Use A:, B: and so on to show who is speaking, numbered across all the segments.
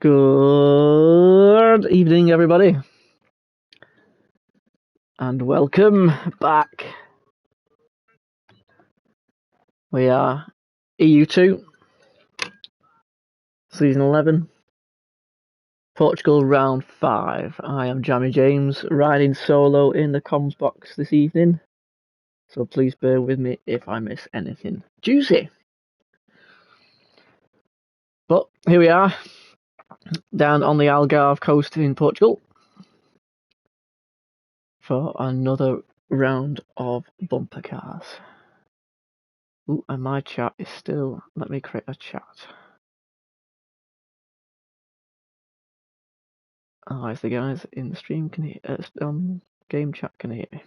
A: Good evening, everybody, and welcome back. We are EU2, Season 11, Portugal Round 5. I am Jammy James, riding solo in the comms box this evening, so please bear with me if I miss anything juicy. But here we are, down on the Algarve coast in Portugal, for another round of bumper cars. Ooh, and my chat is still... Let me create a chat. Otherwise the guys in the stream can hear... game chat can hear me.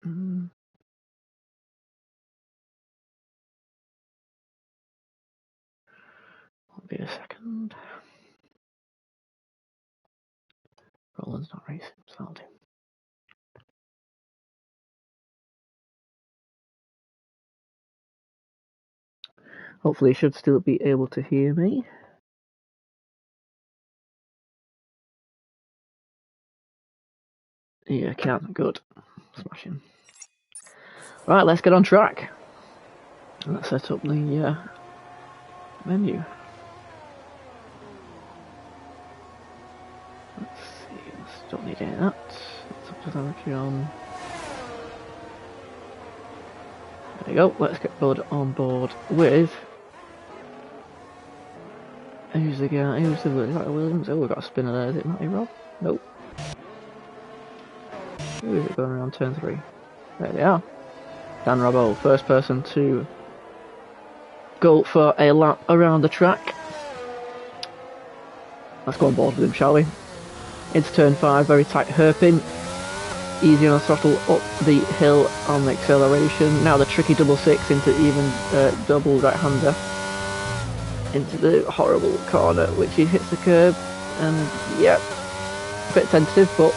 A: Won't be a second. Roland's not racing, so I'll do. Hopefully you should still be able to hear me. Yeah, I can. Good. Smashing. Right, let's get on track. Let's set up the menu. Let's see, don't need any of that. Let's put photography on. There we go, let's get Bud on board with... Who's the guy? Who's the Williams? Oh, we've got a spinner there. Is it Matty Rob? Nope. Who is it going around turn 3? There they are. Dan Robbo, first person to go for a lap around the track. Let's go on board with him, shall we? Into turn 5, very tight hairpin. Easy on the throttle, up the hill on the acceleration. Now the tricky double six into even double right-hander. Into the horrible corner, which he hits the curb. And yeah, a bit tentative, but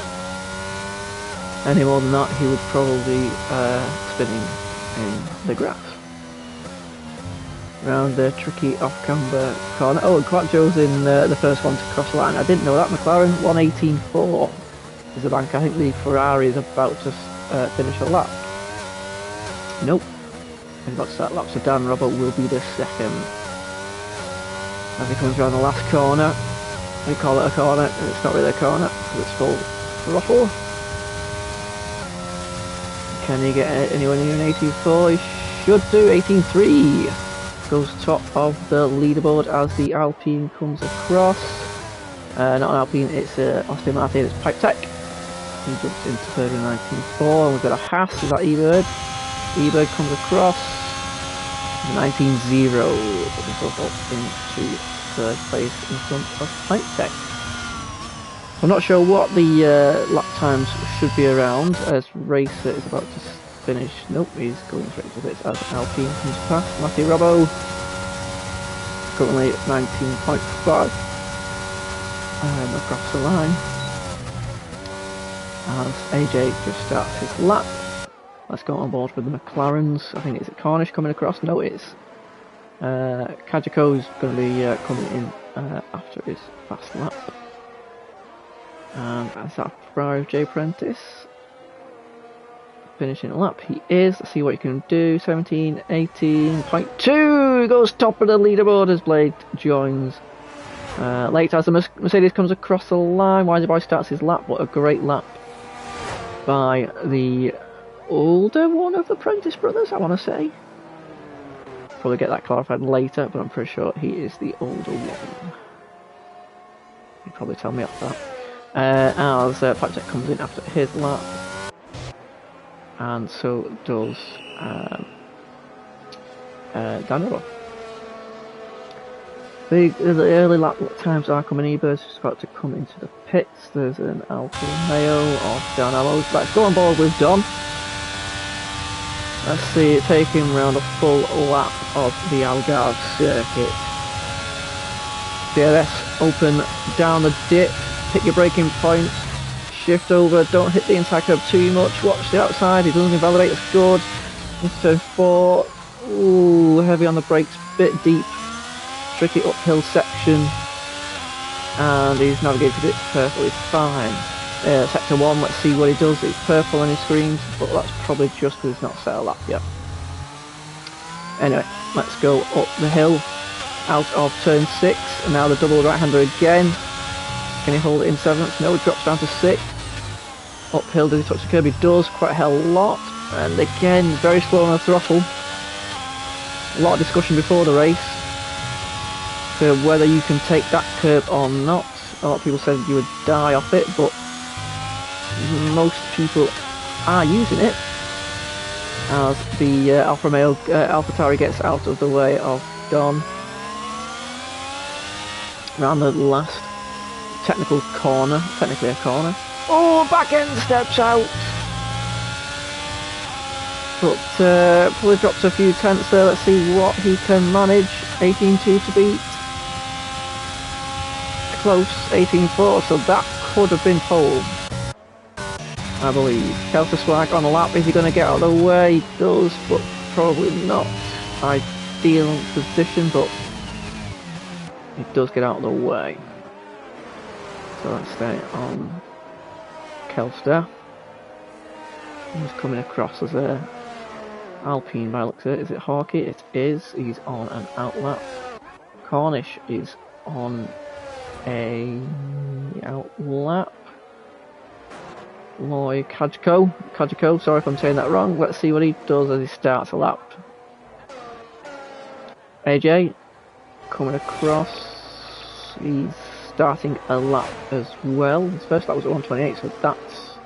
A: any more than that, he would probably be spinning in the grass. Around the tricky off-camber corner. Oh, and Quattjo's in the first one to cross the line. I didn't know that. McLaren 1:18.4 is the bank. I think the Ferrari is about to finish a lap. Nope. He's about to start lap, so Dan Robert will be the second. As he comes around the last corner, we call it a corner, and it's not really a corner, because it's full throttle. Can he get anywhere near an 18.4? He should do. 18.3 goes top of the leaderboard as the Alpine comes across. Not an Alpine, it's Aston Martin, it's Pipe Tech. He jumps into third in 19.4, and we've got a Haas, is that E-Bird? E-Bird comes across. 19.0, put himself up into third place in front of Pipe Tech. I'm not sure what the lap times should be around as Racer is about to finish. Nope, he's going straight to this as Alpine comes past. Matty Robbo currently at 19.5 across the line as AJ just starts his lap. Let's go on board with the McLarens. I think it's Cornish coming across. No, it's Kajiko's going to be coming in after his fast lap. And as that Ferrari J Prentice finishing a lap, he is. Let's see what he can do. 17, 18.2 he goes top of the leaderboard as Blade joins late as the Mercedes comes across the line. Wisey Boy starts his lap. What a great lap by the older one of the Prentice brothers, I want to say. Probably get that clarified later, but I'm pretty sure he is the older one. You'd probably tell me after that. As Pipe Tech comes in after his lap, and so does Danilo. The early lap times are coming. E-Bird's just about to come into the pits. There's an Alfa Romeo of Don Amos. Let's go on board with Don. Let's see it take him around a full lap of the Algarve circuit. DRS open down the dip. Pick your braking point. Shift over. Don't hit the inside curb too much. Watch the outside. He doesn't invalidate. It's good. Into turn 4. Ooh, heavy on the brakes. Bit deep. Tricky uphill section, and he's navigated it perfectly fine. Sector 1, let's see what he does. It's purple on his screens, but that's probably just because he's not set a lap yet. Anyway, let's go up the hill, out of turn 6, and now the double right-hander again. Can he hold it in 7th? No, he drops down to 6th. Uphill, does he touch the curb? He does, quite a hell lot, and again, very slow on the throttle. A lot of discussion before the race to whether you can take that curb or not. A lot of people said you would die off it, but most people are using it as the Alfa Romeo AlphaTauri gets out of the way of Don. Around the last technical corner, technically a corner. Oh, back end steps out! But probably drops a few tenths there. Let's see what he can manage. 18.2 to beat. Close, 18.4, so that could have been pole, I believe. Kelter Swag on a lap. Is he going to get out of the way? He does, but probably not ideal position, but he does get out of the way. So let's stay on Kelster. He's coming across as a Alpine by the looks of it. Is it Hawkey? It is. He's on an outlap. Cornish is on a outlap. Loy Kajiko, sorry if I'm saying that wrong. Let's see what he does as he starts a lap. AJ coming across. He's starting a lap as well. His first lap was at 1:28, so that's...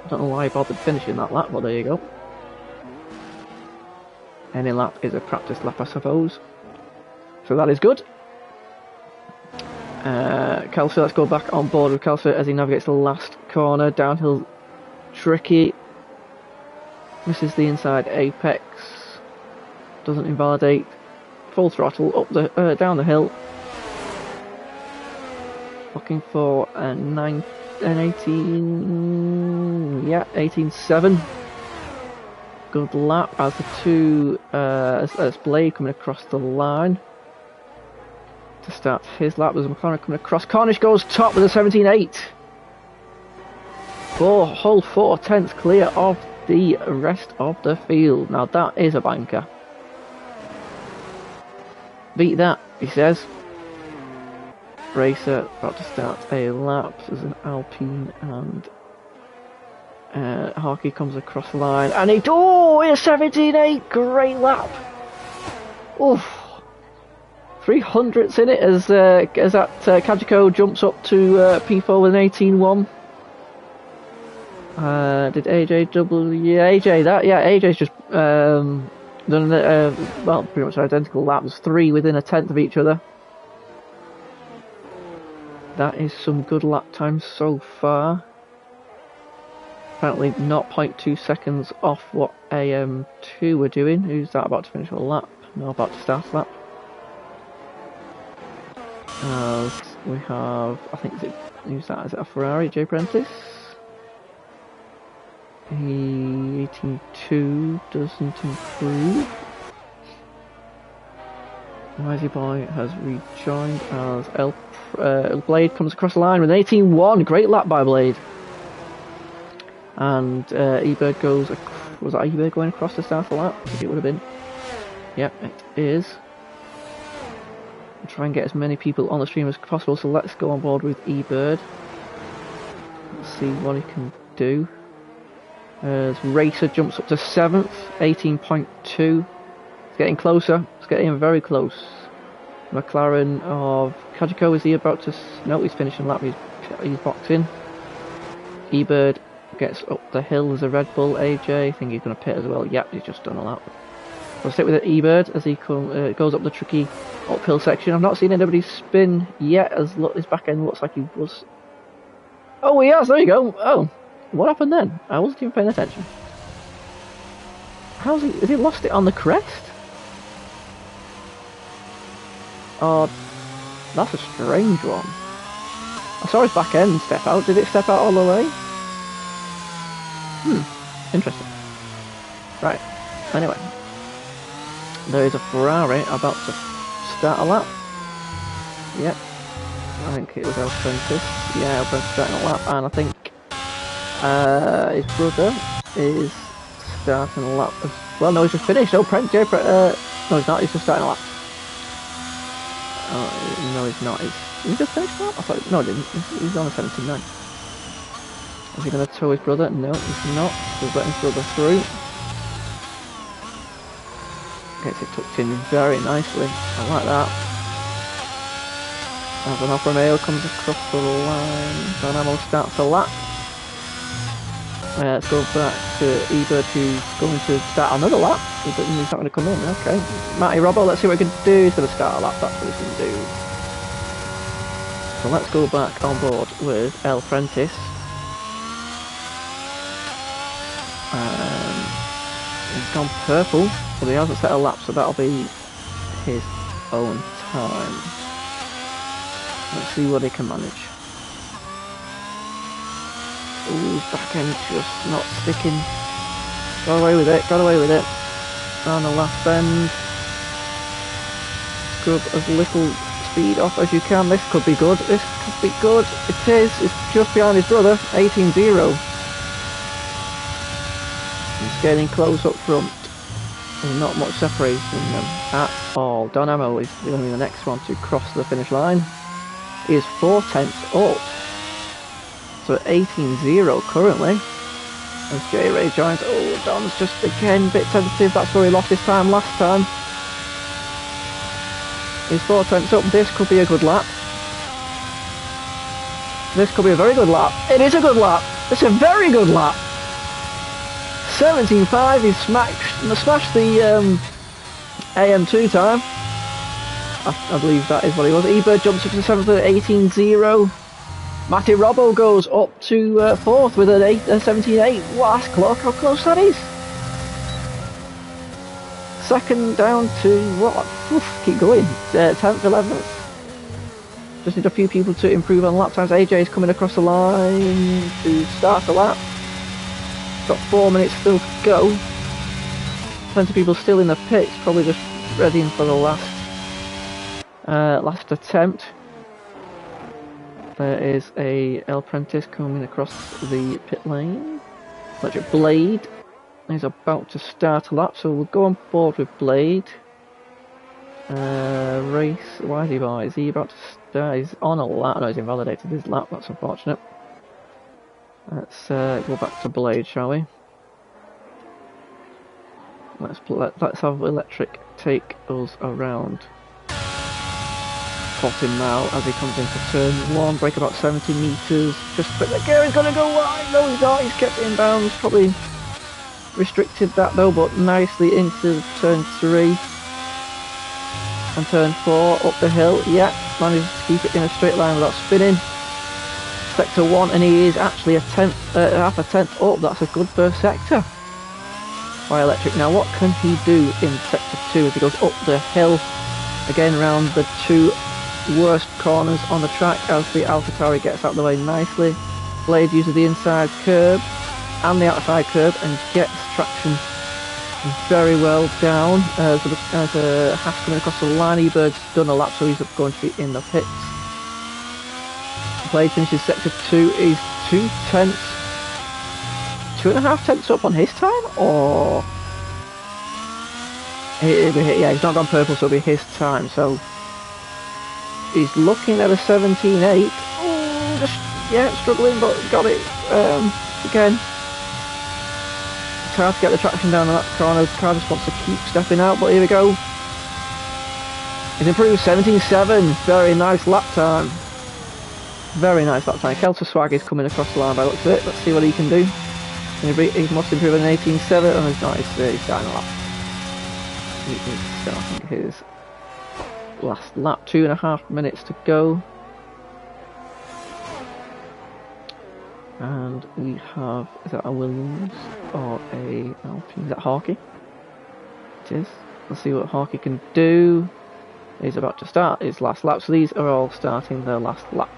A: I don't know why he bothered finishing that lap, but there you go. Any lap is a practice lap, I suppose. So that is good. Kelso, let's go back on board with Kelso as he navigates the last corner. Downhill tricky. Misses the inside apex. Doesn't invalidate. Full throttle up the down the hill. Looking for an 18. Yeah, 18.7. Good lap as the two as Blade coming across the line. To start his lap, there's a McLaren coming across. Cornish goes top with a 17.8. Whole 4 tenths clear of the rest of the field. Now that is a banker. Beat that, he says. Racer about to start a lap. There's an Alpine and Harkey comes across the line and he... Oh, a 17.8. Great lap. Oof. 300ths in it as that Kajiko jumps up to P4 with an 18.1. Did AJ double? Yeah, AJ that. Yeah, AJ's just done well, pretty much identical laps, 3 within a tenth of each other. That is some good lap times so far. Apparently 0.2 seconds off what AM2 were doing. Who's that about to finish a lap? No, about to start a lap. As we have, I think, who's that? Is it a Ferrari? Jay Prentice? He 18.2 doesn't improve. Wisey Boy has rejoined as Blade comes across the line with an 18.1. Great lap by Blade. And eBird goes. Was that eBird going across the start of the lap? I think it would have been. Yep, it is. Try and get as many people on the stream as possible, so let's go on board with eBird. Let's see what he can do. As Racer jumps up to 7th, 18.2. It's getting closer, it's getting very close. McLaren of Kajiko, is he about to... No, he's finishing lap, he's boxing. eBird gets up the hill, there's a Red Bull. AJ, I think he's going to pit as well. Yep, he's just done a lap. We'll stick with it, eBird, as he goes up the tricky uphill section. I've not seen anybody spin yet, as his back end looks like he was. Oh, he has, there you go. Oh, what happened then? I wasn't even paying attention. Has he lost it on the crest? Oh, that's a strange one. I saw his back end step out. Did it step out all the way? Interesting. Right, anyway. There is a Ferrari about to start a lap. Yep. I think it was El Prentice. Yeah, El Prentice starting a lap, and I think his brother is starting a lap as well. No, he's just finished. Oh, no, he's not. He's just starting a lap. Oh, no, he's not. Did he just finish a lap? I thought, no, he didn't. He's on a 79. Is he going to tow his brother? No, he's not. He's letting his brother through. Gets it tucked in very nicely. I like that. As an Alfa Romeo comes across the line, Dynamo starts a lap. Let's go back to Ebert, who's going to start another lap. He's not going to come in. Okay. Matty Robbo, let's see what he can do. He's going to start a lap. That's what he's going to do. So let's go back on board with El Prentice. He's gone purple, but he hasn't set a lap, so that'll be his own time. Let's see what he can manage. Ooh, back end just not sticking. Got away with it, got away with it. On the last bend. Scrub as little speed off as you can. This could be good, this could be good. It is, it's just behind his brother, 18-0. He's getting close up front. There's not much separating them at all. Dynamo is going to be the next one to cross the finish line. He is 4/10 up. So 18-0 currently. As J Ray joins. Oh, Don's just again a bit tentative. That's where he lost his time last time. He's 4/10 up. This could be a good lap. This could be a very good lap. It is a good lap. It's a very good lap. 17.5. He's smashed the AM2 time. I believe that is what he was. Ebert jumps up to 7th at 18.0. Matty Robbo goes up to 4th with an 17.8. What a clock, how close that is. Second down to what? Oof, keep going. 10th, 11th. Just need a few people to improve on lap times. AJ is coming across the line to start the lap. Got 4 minutes still to go. Plenty of people still in the pits, probably just readying for the last attempt. There is a El Prentice coming across the pit lane. Electric Blade is about to start a lap, so we'll go on board with Blade. Race, why is he by? Is he about to start? He's on a lap. No, he's invalidated his lap, that's unfortunate. Let's go back to Blade, shall we? Let's have Electric take us around Portimao as he comes into turn 1, break about 70 metres, just but the gear is going to go wide. No, he's not, he's kept it in bounds, probably restricted that though, but nicely into turn 3 and turn 4 up the hill. Yeah, manages to keep it in a straight line without spinning. Sector 1, and he is actually half a tenth up. That's a good first sector by Electric. Now what can he do in sector 2 as he goes up the hill again around the 2 worst corners on the track as the AlphaTauri gets out of the way nicely. Blade uses the inside curb and the outside curb and gets traction very well down. As a Haas coming across the line, Ebert's done a lap, so he's going to be in the pits. Blade finishes sector 2, is 2.5 tenths up on his time, or yeah, he's not gone purple, so it'll be his time. So he's looking at a 17.8. Oh, just yeah, struggling, but got it again. It's hard to get the traction down in that corner. The car just wants to keep stepping out, but here we go. He's improved 17.7. Very nice lap time. Very nice lap time. Kelter Swag is coming across the line by the looks of it. Let's see what he can do. He must improve an 18.7, and he's not. He's starting a lap. He is starting his last lap. 2.5 minutes to go. And we have, is that a Williams or a Alpine? Is that Harkey? It is. Let's see what Harkey can do. He's about to start his last lap, so these are all starting their last laps.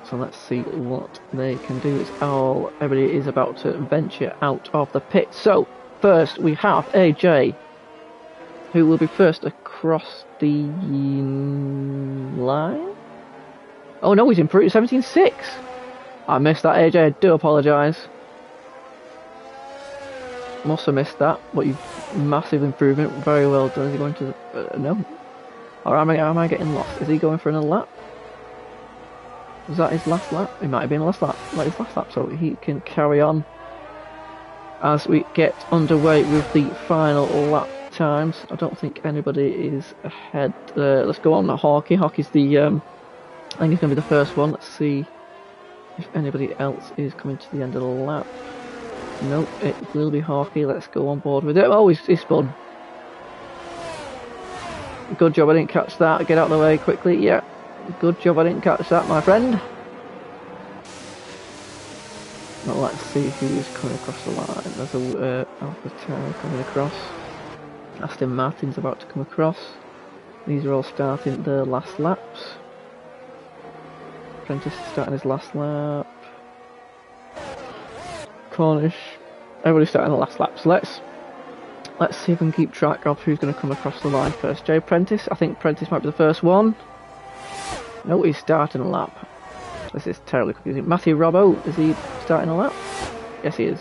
A: So let's see what they can do. Everybody is about to venture out of the pit. So first we have AJ, who will be first across the line. Oh no, he's improved 17.6. I missed that, AJ. I do apologise. Must have missed that, but you've massive improvement. Very well done. Is he going to the... no. Or am I getting lost? Is he going for another lap? Was that his last lap? It might have been his last lap, so he can carry on as we get underway with the final lap times. I don't think anybody is ahead. Let's go on to Harkey. Harkey's the... I think he's going to be the first one. Let's see if anybody else is coming to the end of the lap. Nope, it will be Harkey. Let's go on board with it. Oh, he's spun. Good job I didn't catch that. Get out of the way quickly. Yeah, good job I didn't catch that, my friend. Well, let's see who's coming across the line. There's a Alpha Tower coming across. Aston Martin's about to come across. These are all starting their last laps. Prentice starting his last lap. Cornish. Everybody's starting the last lap. So let's see if we can keep track of who's going to come across the line first. Jay Prentice. I think Prentice might be the first one. No, he's starting a lap. This is terribly confusing. Matthew Robbo, is he starting a lap? Yes, he is.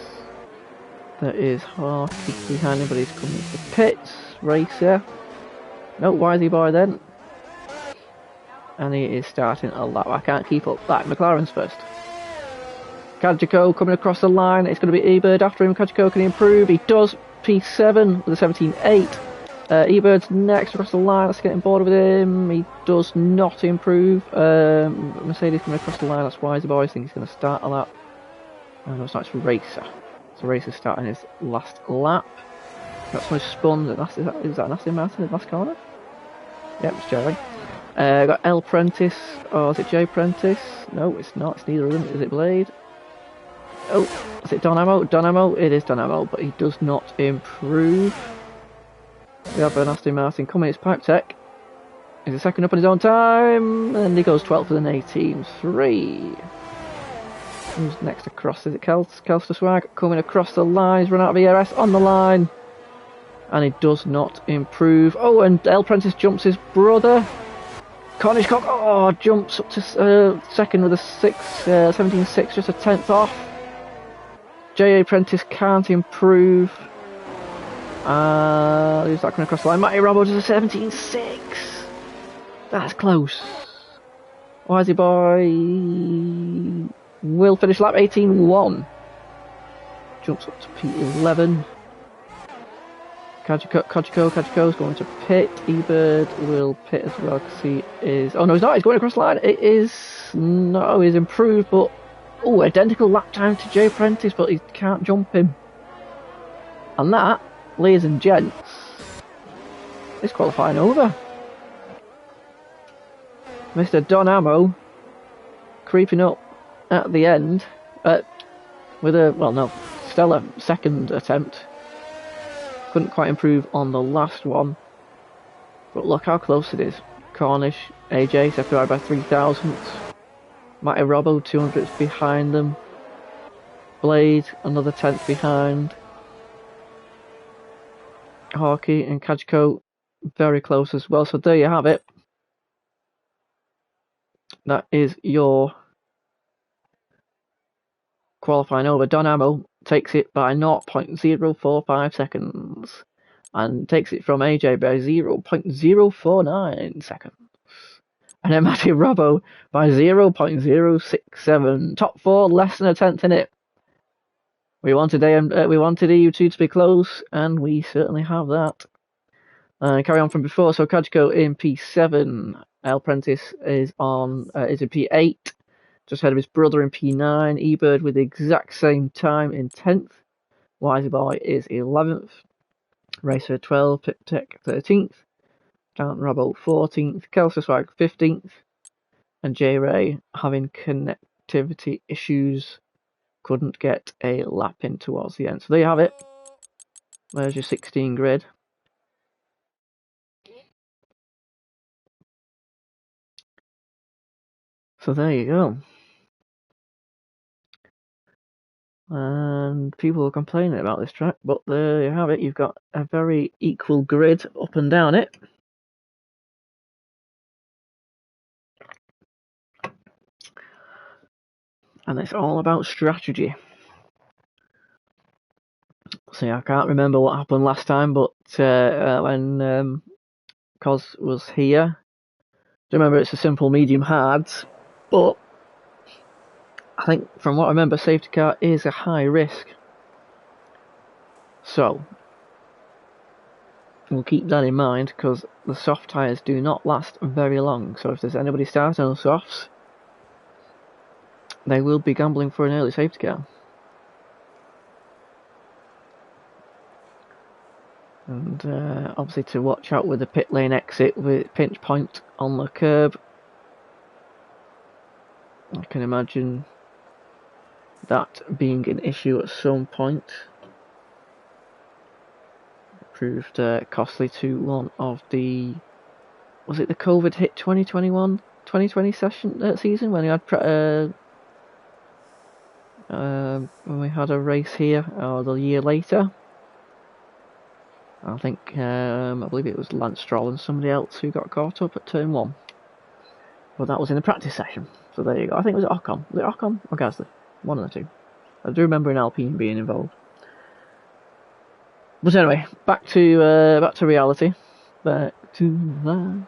A: There is Harkey behind him, but he's coming to the pits. Racer. No, why is he by then? And he is starting a lap. I can't keep up. That McLaren's first. Kajiko coming across the line. It's going to be Ebird after him. Kajiko, can he improve? He does. P7 with a 17.8. Ebird's next across the line. Let's get on board with him. He does not improve. Mercedes coming across the line. That's Wisey Boy. I think he's going to start a lap. No, it's not. It's Racer. So Racer's starting his last lap. Got someone spun. Is that an Aston Martin in the last corner? Yep, it's Jerry. Got L Prentice. Oh, is it J Prentice? No, it's not. It's neither of them. Is it Blade? Oh, is it Donamo? Donamo? It is Donamo, but he does not improve. We have an Aston Martin coming. It's Pipe Tech. He's a second up on his own time, and he goes 12th with an 18.3. Who's next across? Is it Kelster Swag? Coming across the line. He's run out of ERS on the line, and he does not improve. Oh, and L Prentice jumps his brother. Cornish Cock, jumps up to second with a 17.6, just a tenth off. J.A. Prentice can't improve. Who's that coming across the line? Matty Robbo does a 17.6. That's close. Wisey Boy will finish lap 18.1. Jumps up to P11. Kajiko's going to pit. Ebird will pit as well because he is... Oh no, he's not. He's going across the line. It is... No, he's improved, but... Oh, identical lap time to Jay Prentice, but he can't jump him. And that, ladies and gents, is qualifying over. Mr. Don Ammo creeping up at the end with a, well, no, stellar second attempt. Couldn't quite improve on the last one, but look how close it is. Cornish, AJ separated by 3,000. Matty Robbo 200ths behind them. Blade another 10th behind. Harkey and Kajko very close as well. So there you have it. That is your qualifying over. Don Ammo takes it by 0.045 seconds and takes it from AJ by 0.049 seconds. And then Matty Robbo by 0.067. Top four, less than a tenth in it. We wanted EU2 to be close, and we certainly have that. Carry on from before. So Kajko in P7. L Prentice is in P8, just ahead of his brother in P9. Ebird with the exact same time in 10th. Wisey Boy is 11th. Racer 12, Pit Tech 13th, Dan Robbo 14th, Kelso Swag 15th, and J Ray having connectivity issues, couldn't get a lap in towards the end. So there you have it. There's your 16 grid. So there you go. And people are complaining about this track, but there you have it. You've got a very equal grid up and down it. And it's all about strategy. See, I can't remember what happened last time, but when Cos was here, I remember it's a simple medium hards, but I think from what I remember, safety car is a high risk. So we'll keep that in mind, because the soft tyres do not last very long. So if there's anybody starting on softs, they will be gambling for an early safety car. And obviously to watch out with the pit lane exit with pinch point on the curb. I can imagine that being an issue at some point. It proved costly to one of the, was it the COVID hit 2020 season when we had when we had a race here, or the year later. I think I believe it was Lance Stroll and somebody else who got caught up at turn 1. But that was in the practice session. So there you go. I think it was Ocon. Was it Ocon or Gasly? One of the two. I do remember an Alpine being involved. But anyway, back to reality. Back to that.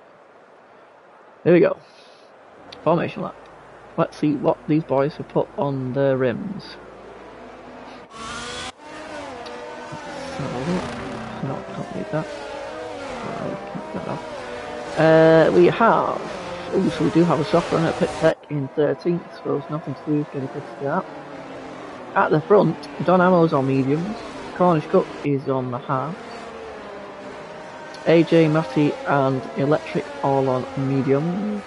A: There we go. Formation lap. Let's see what these boys have put on their rims. No, don't need that. We have. Oh, so we do have a soft run at Pit Tech in 13th, so there's nothing to do, get a good start. At the front, Don Ammo's on mediums, Cornish Cook is on the half, AJ, Matty and Electric all on mediums,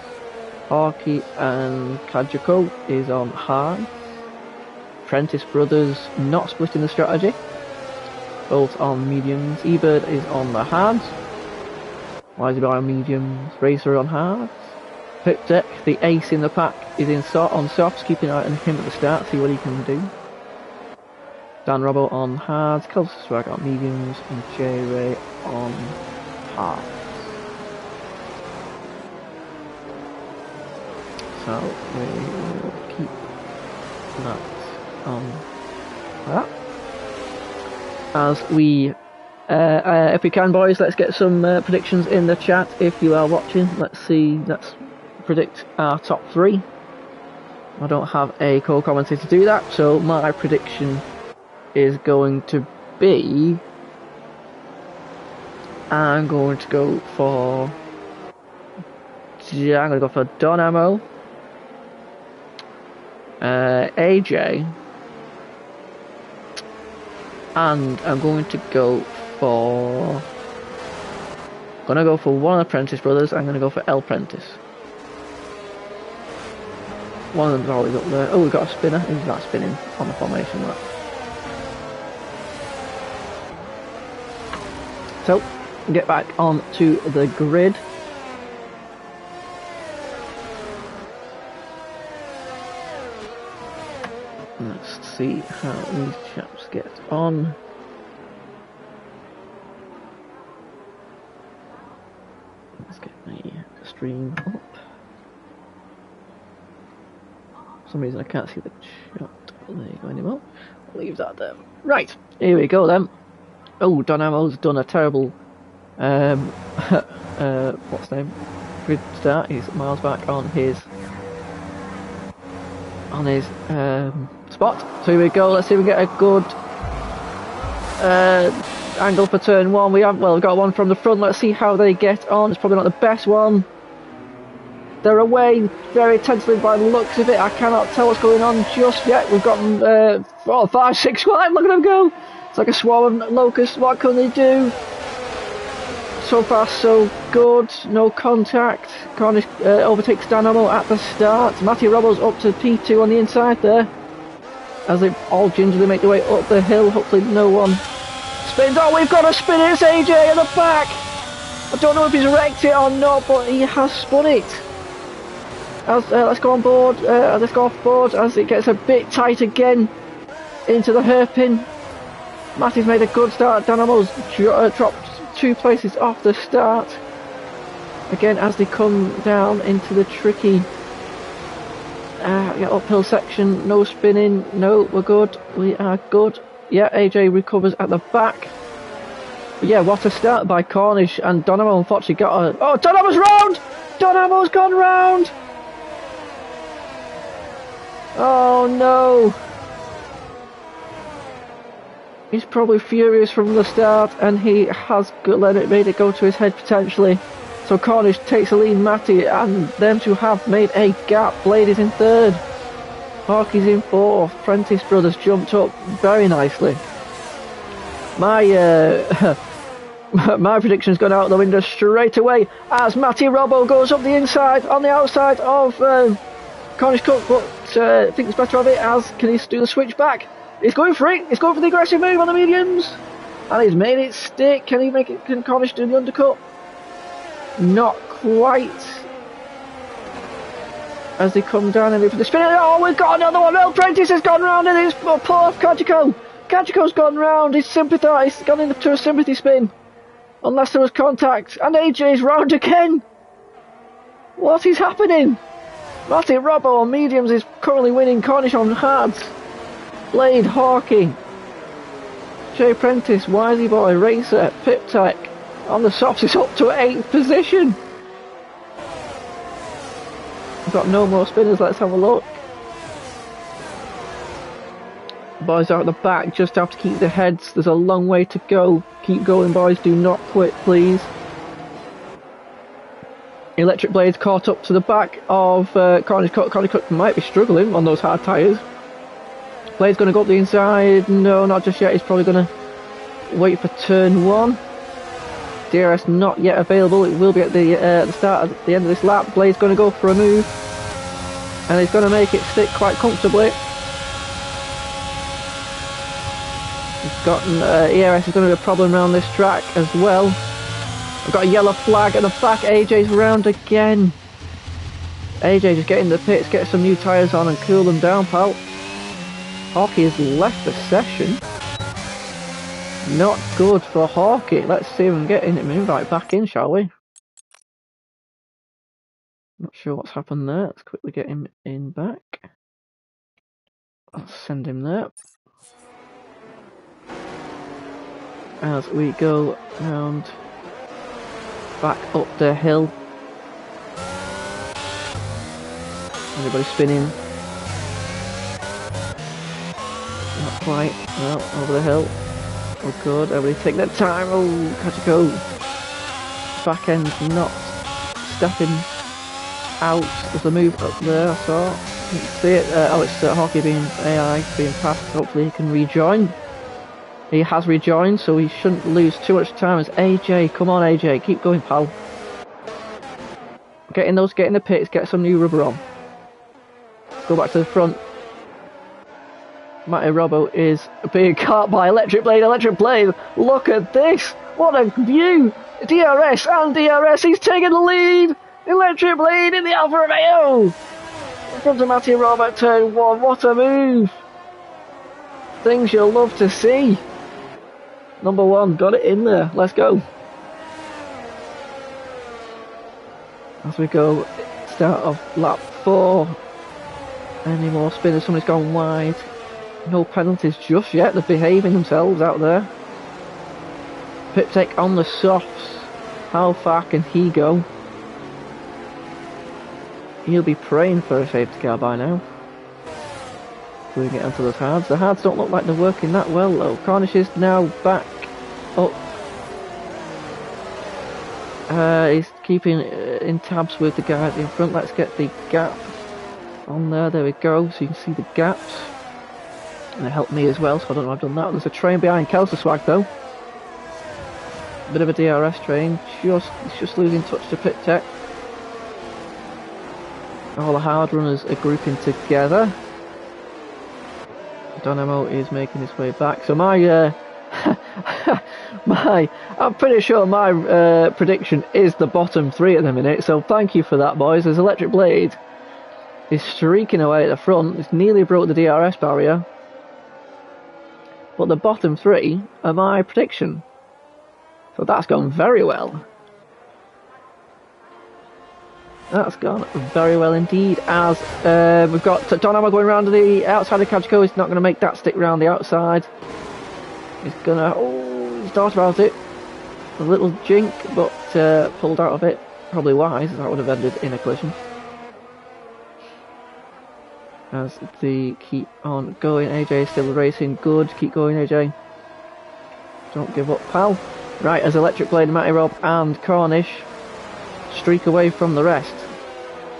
A: Orky and Kajako is on hard, Prentice Brothers not splitting the strategy, both on mediums, eBird is on the hards, Wisey Boy on mediums, Racer on hards, Pit Tech, the ace in the pack, is on softs, keeping an eye on him at the start, see what he can do. Dan Robbo on hards, Kelso Swag on mediums, and J Ray on hards. So we will keep that on that. As we, if we can, boys, let's get some predictions in the chat. If you are watching, let's predict our top 3. I don't have a co-commentator to do that, so my prediction is going to be, I'm going to go for Don Ammo, AJ, and I'm going to go for one of the Prentice Brothers. I'm going to go for El Prentice. One of them's always up there. Oh, we've got a spinner. Who's that spinning on the formation lap? So, get back onto the grid. Let's see how these chaps get on. Let's get my stream up. For some reason I can't see the chat. There you go anymore. I'll leave that there. Right, here we go then. Oh, Don Ammo's done a terrible what's the name? Grid start. He's miles back on his spot. So here we go. Let's see if we get a good angle for turn 1. We've got one from the front. Let's see how they get on. It's probably not the best one. They're away very tentatively by the looks of it. I cannot tell what's going on just yet. We've got 4, 5, 6, 5. Look at them go. It's like a swarm of locusts. What can they do? So far, so good. No contact. Cornish overtakes Dynamo at the start. Matty Robbo's up to P2 on the inside there. As they all gingerly make their way up the hill. Hopefully no one spins. Oh, we've got a spin. It's AJ at the back. I don't know if he's wrecked it or not, but he has spun it. As let's go on board. Let's go off board as it gets a bit tight again into the hairpin. Matty's made a good start. Dynamo's dropped 2 places off the start. Again, as they come down into the tricky uphill section. No spinning. No, we're good. We are good. Yeah, AJ recovers at the back. But yeah, what a start by Cornish, and Dynamo unfortunately got a... Oh, Dynamo's round! Dynamo's gone round! Oh no! He's probably furious from the start, and he has made it go to his head potentially. So Cornish takes the lead, Matty, and them two have made a gap. Blade is in 3rd. Harkey's in 4th. Prentice Brothers jumped up very nicely. My my prediction's gone out the window straight away as Matty Robbo goes up the inside on the outside of Cornish Cook, but thinks better of it as can he do the switch back? He's going for it. He's going for the aggressive move on the mediums, and he's made it stick. Can he make it? Can Cornish do the undercut? Not quite. As they come down and for the spin. Oh, we've got another one. Oh, Prentice has gone round and he's pull off Kajiko. Kajiko's gone round. He's gone into a sympathy spin, unless there was contact. And AJ's round again. What is happening? Matty Robbo on mediums is currently winning. Cornish on hards. Blade, Hawkey, Jay Prentice, Wisey Boy, Racer, Pip Tech on the softs is up to 8th position. We've got no more spinners, let's have a look. Boys are at the back, just have to keep the heads, there's a long way to go. Keep going boys, do not quit please. Electric Blade's caught up to the back of Cornish Cook. Cornish Cook might be struggling on those hard tyres. Blade's going to go up the inside. No, not just yet. He's probably going to wait for turn 1. DRS not yet available. It will be at the start, at the end of this lap. Blade's going to go for a move, and he's going to make it stick quite comfortably. He's gotten ERS is going to be a problem around this track as well. I've got a yellow flag at the back. AJ's round again. AJ just get in the pits, get some new tyres on, and cool them down, pal. Hawkey has left the session. Not good for Hawkey. Let's see if we can get him invite back in, shall we? Not sure what's happened there. Let's quickly get him in back. Let's send him there. As we go round back up the hill. Everybody spinning. Not quite. No, over the hill. Oh good, everybody take their time. Oh, Kajiko. Back end not stepping out. There's a move up there, I saw. You can see it. Oh, it's Hawkey being AI being passed. Hopefully he can rejoin. He has rejoined, so he shouldn't lose too much time as AJ. Come on, AJ, keep going, pal. Get in the pits, get some new rubber on. Go back to the front. Matty Robbo is being caught by Electric Blade. Electric Blade, look at this! What a view! DRS and DRS, he's taking the lead! Electric Blade in the Alfa Romeo! In front of Matty Robbo at turn 1, what a move! Things you'll love to see. Number 1, got it in there, let's go. As we go, start of lap 4. Any more spinners? Somebody's gone wide. No penalties just yet, they're behaving themselves out there. Piptech on the softs. How far can he go? He'll be praying for a safety car by now. So we get onto those hards. The hards don't look like they're working that well though. Cornish is now back up. He's keeping in tabs with the guys in front. Let's get the gap on there. There we go. So you can see the gaps. And it helped me as well, so I don't know if I've done that. There's a train behind Swag though. Bit of a DRS train, just losing touch to pit tech. All the hard runners are grouping together. Dynamo is making his way back. So my I'm pretty sure my prediction is the bottom three at the minute. So thank you for that, boys. As Electric Blade is streaking away at the front. It's nearly broke the DRS barrier. But the bottom three are my prediction. So that's gone very well. That's gone very well indeed, as we've got Dynamo going around to the outside of Kajko. He's not going to make that stick round the outside. He's going to... he's thought about it. A little jink, but pulled out of it. Probably wise, that would have ended in a collision. As they keep on going, AJ is still racing good. Keep going, AJ. Don't give up, pal. Right, as Electric Blade, Matty Rob and Cornish streak away from the rest.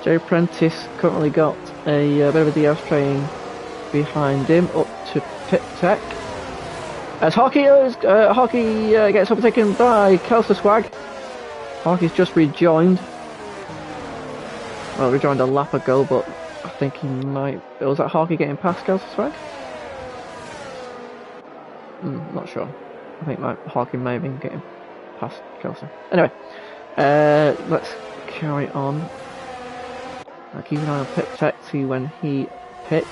A: Jay Prentice currently got a bit of a DRS train behind him up to pit tech. As Hockey gets overtaken by Swag. Hockey's just rejoined. Well, rejoined a lap ago, but I think he might... Was that Hockey getting past Swag? Not sure. I think Hockey may have been getting past Kelso. Anyway, let's carry on. I'll keep an eye on pit tech, see when he pits.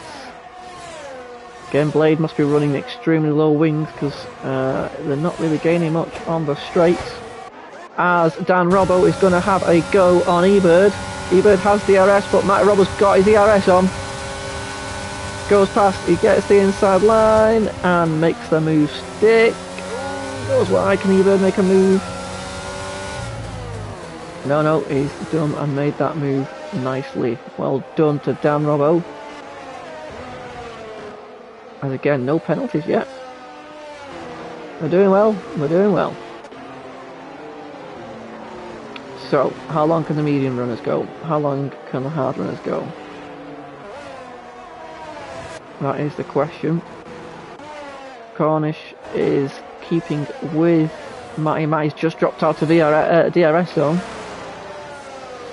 A: Again, Blade must be running extremely low wings because they're not really gaining much on the straights. As Dan Robbo is going to have a go on eBird. eBird has DRS, but Matt Robbo's got his DRS on. Goes past, he gets the inside line and makes the move stick. Goes wide, can eBird make a move? No, he's done and made that move nicely. Well done to Dan Robbo. And again, no penalties yet. We're doing well, we're doing well. So, how long can the medium runners go? How long can the hard runners go? That is the question. Cornish is keeping with Matty. Matty's just dropped out of the DRS zone.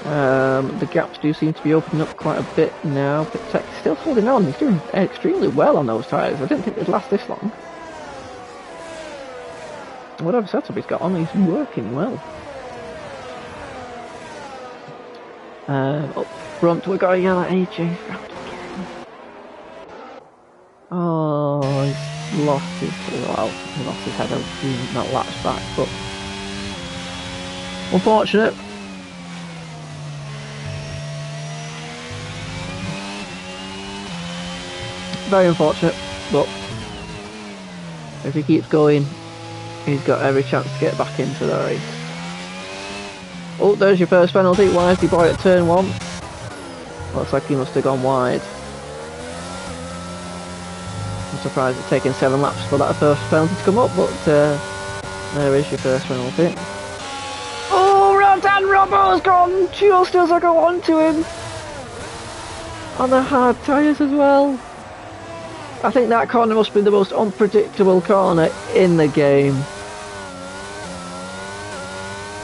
A: The gaps do seem to be opening up quite a bit now. But Tech's still holding on. He's doing extremely well on those tyres. I didn't think they'd last this long. Whatever setup he's got on, he's working well. Up front, we've got a yellow AJ round again. Oh, he's lost his head over that latch back, but unfortunate. Very unfortunate, but if he keeps going, he's got every chance to get back into the race. Oh, there's your first penalty. Wisely boy at turn 1. Looks like he must have gone wide. I'm surprised it's taken 7 laps for that first penalty to come up, but there is your first penalty. Oh, Dan Robbo's gone just as I go on to him. On the hard tyres as well. I think that corner must be the most unpredictable corner in the game.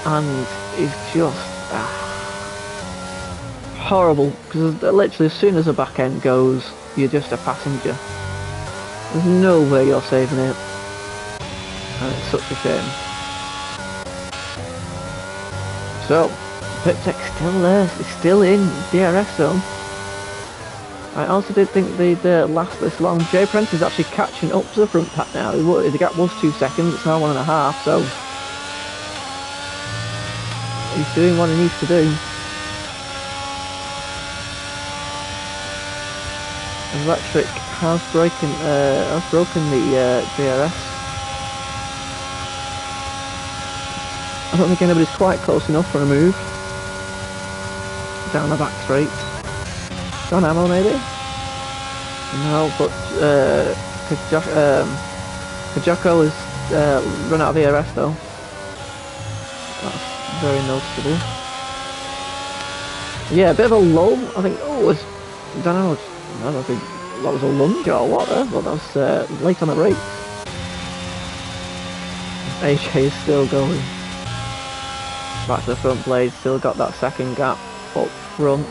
A: And it's just horrible, because literally as soon as the back end goes, you're just a passenger. There's no way you're saving it. And it's such a shame. So, pit tech's still there, it's still in DRS zone. I also did think they'd last this long. Jay Prentice is actually catching up to the front pack now. The gap was 2 seconds, it's now 1.5, so he's doing what he needs to do. Electric has broken the DRS. I don't think anybody's quite close enough for a move. Down the back straight. John Ammo maybe? No, but Kajako has run out of DRS though. That's very noticeable. Yeah, a bit of a lull. I think. Oh, I don't know. I don't think that was a lunge or what there, but that was late on the brakes. AJ is still going. Back to the front blade, still got that second gap up front.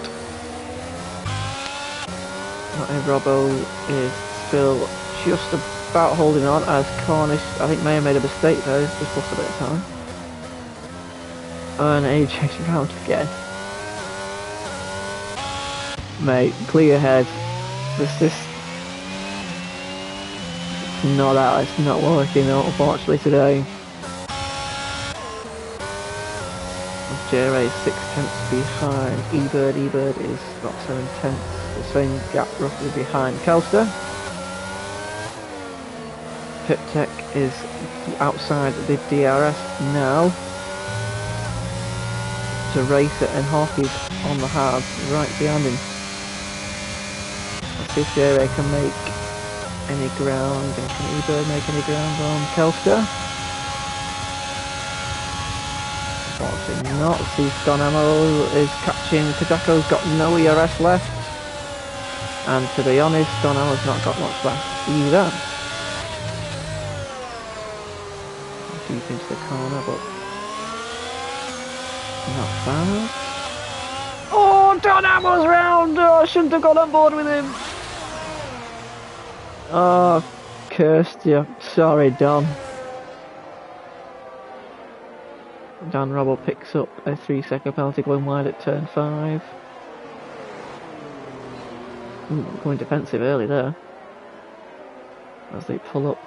A: Robbo is still just about holding on as Cornish, I think, may have made a mistake there, he's just lost a bit of time. And AJ's round again. Mate, clear ahead. This is not out, it's not working out, unfortunately, today. J-Ray is 6 tenths behind E-Bird. E-Bird is about 7 tenths, the same gap roughly behind Kelster. Piptech is outside the DRS now. To Racer and Hawkey's on the hard right behind him. Let's see if J-Ray can make any ground, and can E-Bird make any ground on Kelster? Unfortunately not. See, Donamo is catching. Kajako's got no ERS left, and to be honest, Donamo's not got much left either. Deep into the corner, but not bad. Oh, Donamo's round! Oh, I shouldn't have got on board with him. Oh, cursed you. Sorry, Don. Dan Robbo picks up a 3-second penalty going wide at turn 5. Going defensive early there. As they pull up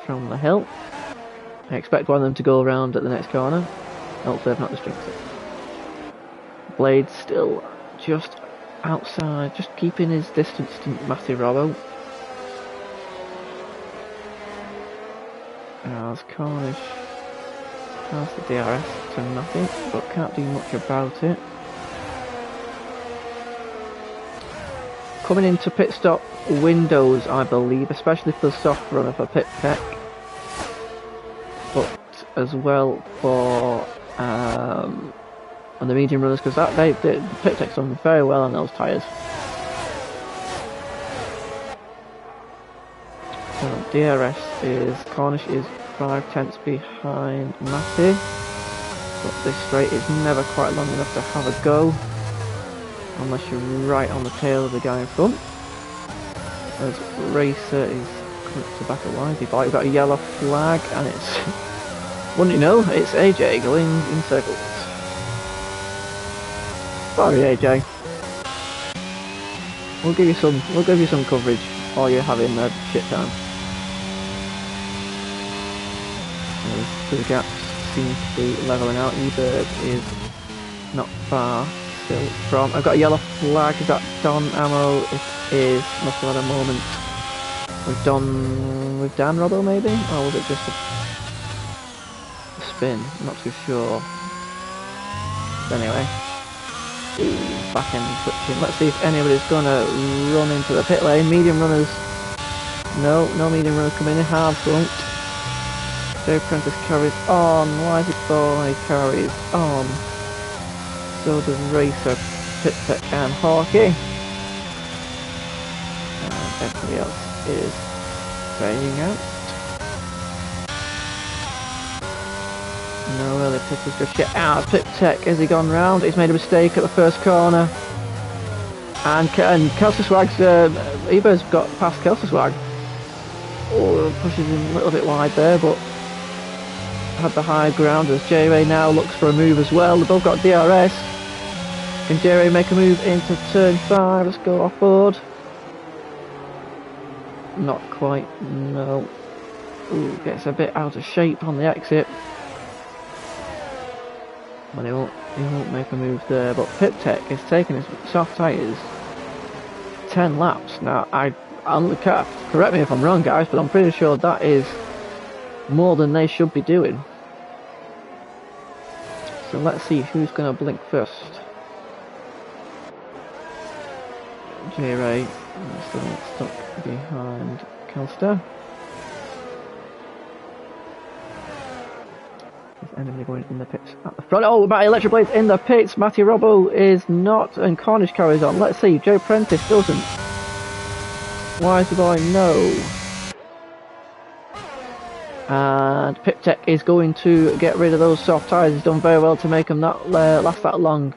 A: from the hill. I expect one of them to go around at the next corner. Hopefully they've not distracted it. Blade still just outside, just keeping his distance to Matty Robbo. As Cornish has the DRS to nothing, but can't do much about it. Coming into pit stop windows, I believe, especially for the soft runner for Piptech, but as well for on the medium runners, because Piptech's done very well on those tyres. So DRS is Cornish is 5 tenths behind Matty, but this straight is never quite long enough to have a go unless you're right on the tail of the guy in front. As Racer is coming to back a wide, you've got a yellow flag, and it's wouldn't you know, it's AJ going in circles. Sorry AJ. We'll give you some coverage while you're having a shit time. The gaps seem to be levelling out. E-Bird is not far still from. I've got a yellow flag. Is that Don Ammo? It is. Must have had a moment with Dan Robbo maybe, or was it just a spin? I'm not too sure. But anyway, back end switching. Let's see if anybody's gonna run into the pit lane. Medium runners. No medium runners coming in hard front. Joe Prentice carries on, Wisey Boy carries on, so does Racer, Piptech and Hawkey. And everybody else is fading out. No early pitters just yet out. Piptech, has he gone round? He's made a mistake at the first corner. And Kelsey-Swag's, Eber's got past Kelsey-Swag. Oh, pushes him a little bit wide there, but had the high ground as J-Ray now looks for a move as well. They've both got DRS. Can J-Ray make a move into turn 5? Let's go off board. Not quite, no. Ooh, gets a bit out of shape on the exit. But he won't make a move there. But Piptech is taking his soft tyres 10 laps. Now, correct me if I'm wrong guys, but I'm pretty sure that is more than they should be doing. So let's see who's going to blink first. J-Ray still stuck behind Kelster. Is anybody going in the pits at the front? Oh, Matty Electric Blades in the pits. Matty Robbo is not, and Cornish carries on. Let's see, Joe Prentice doesn't. Wisey boy, no. And Piptech is going to get rid of those soft tyres. He's done very well to make them not last that long.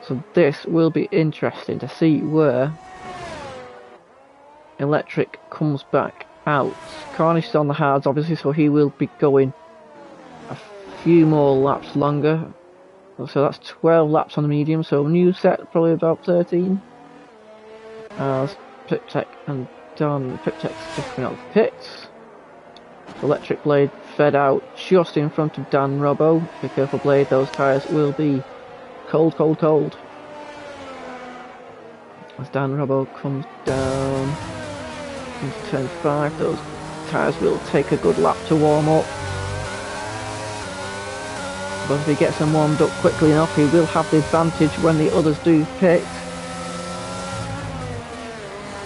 A: So this will be interesting to see where Electric comes back out. Carnage is on the hards obviously, so he will be going a few more laps longer. So that's 12 laps on the medium, so new set probably about 13. As Piptech and Piptech's just coming out of the pits. So Electric Blade fed out just in front of Dan Robbo. Be careful, Blade, those tyres will be cold, cold, cold. As Dan Robbo comes down into turn 5, those tyres will take a good lap to warm up. But if he gets them warmed up quickly enough, he will have the advantage when the others do pit.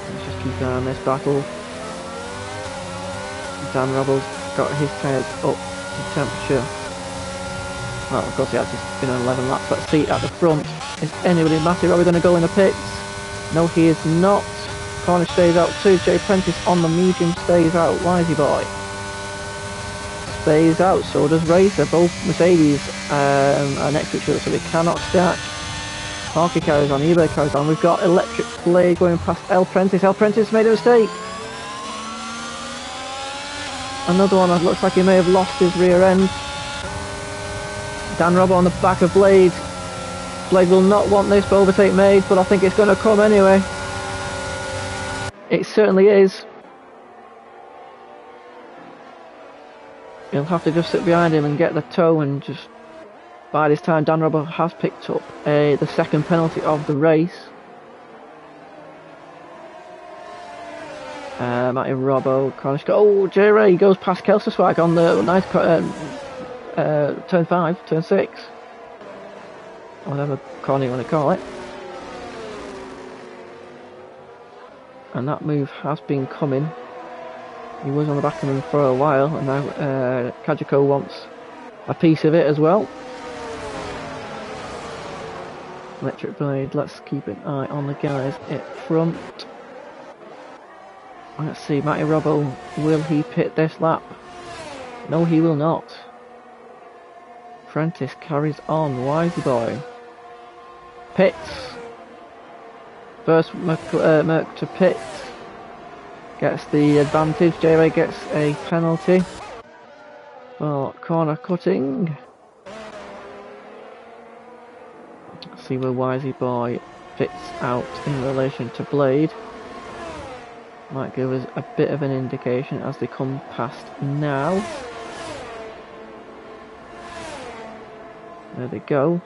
A: Let's just keep an eye on this battle. Dan Robbo's got his tyres up to temperature. Well, of course he has just been on 11 laps. Let's see at the front. Is anybody Matty Robbo going to go in the pits? No, he is not. Cornish stays out too. Jay Prentice on the medium stays out. Wisey boy stays out. So does Racer. Both Mercedes are next to each other, so they cannot start. Parky carries on. eBay carries on. We've got Electric Blade going past L Prentice. L Prentice made a mistake. Another one that looks like he may have lost his rear end. Dan Robbo on the back of Blade. Blade will not want this overtake made, but I think it's going to come anyway. It certainly is. He'll have to just sit behind him and get the toe, and just by this time Dan Robbo has picked up the second penalty of the race. Matty Robbo, Cornish. Oh, J Ray goes past Kelsey-Swag on the nice turn 5, turn 6. Whatever corner you want to call it. And that move has been coming. He was on the back of him for a while, and now Kajiko wants a piece of it as well. Electric Blade, let's keep an eye on the guys at front. Let's see, Matty Robbo, will he pit this lap? No, he will not. Prentice carries on, Wisey boy. Pits. First Merc to pit. Gets the advantage. J-Ray gets a penalty for corner cutting. Let's see where Wisey boy fits out in relation to Blade. Might give us a bit of an indication as they come past now. There they go.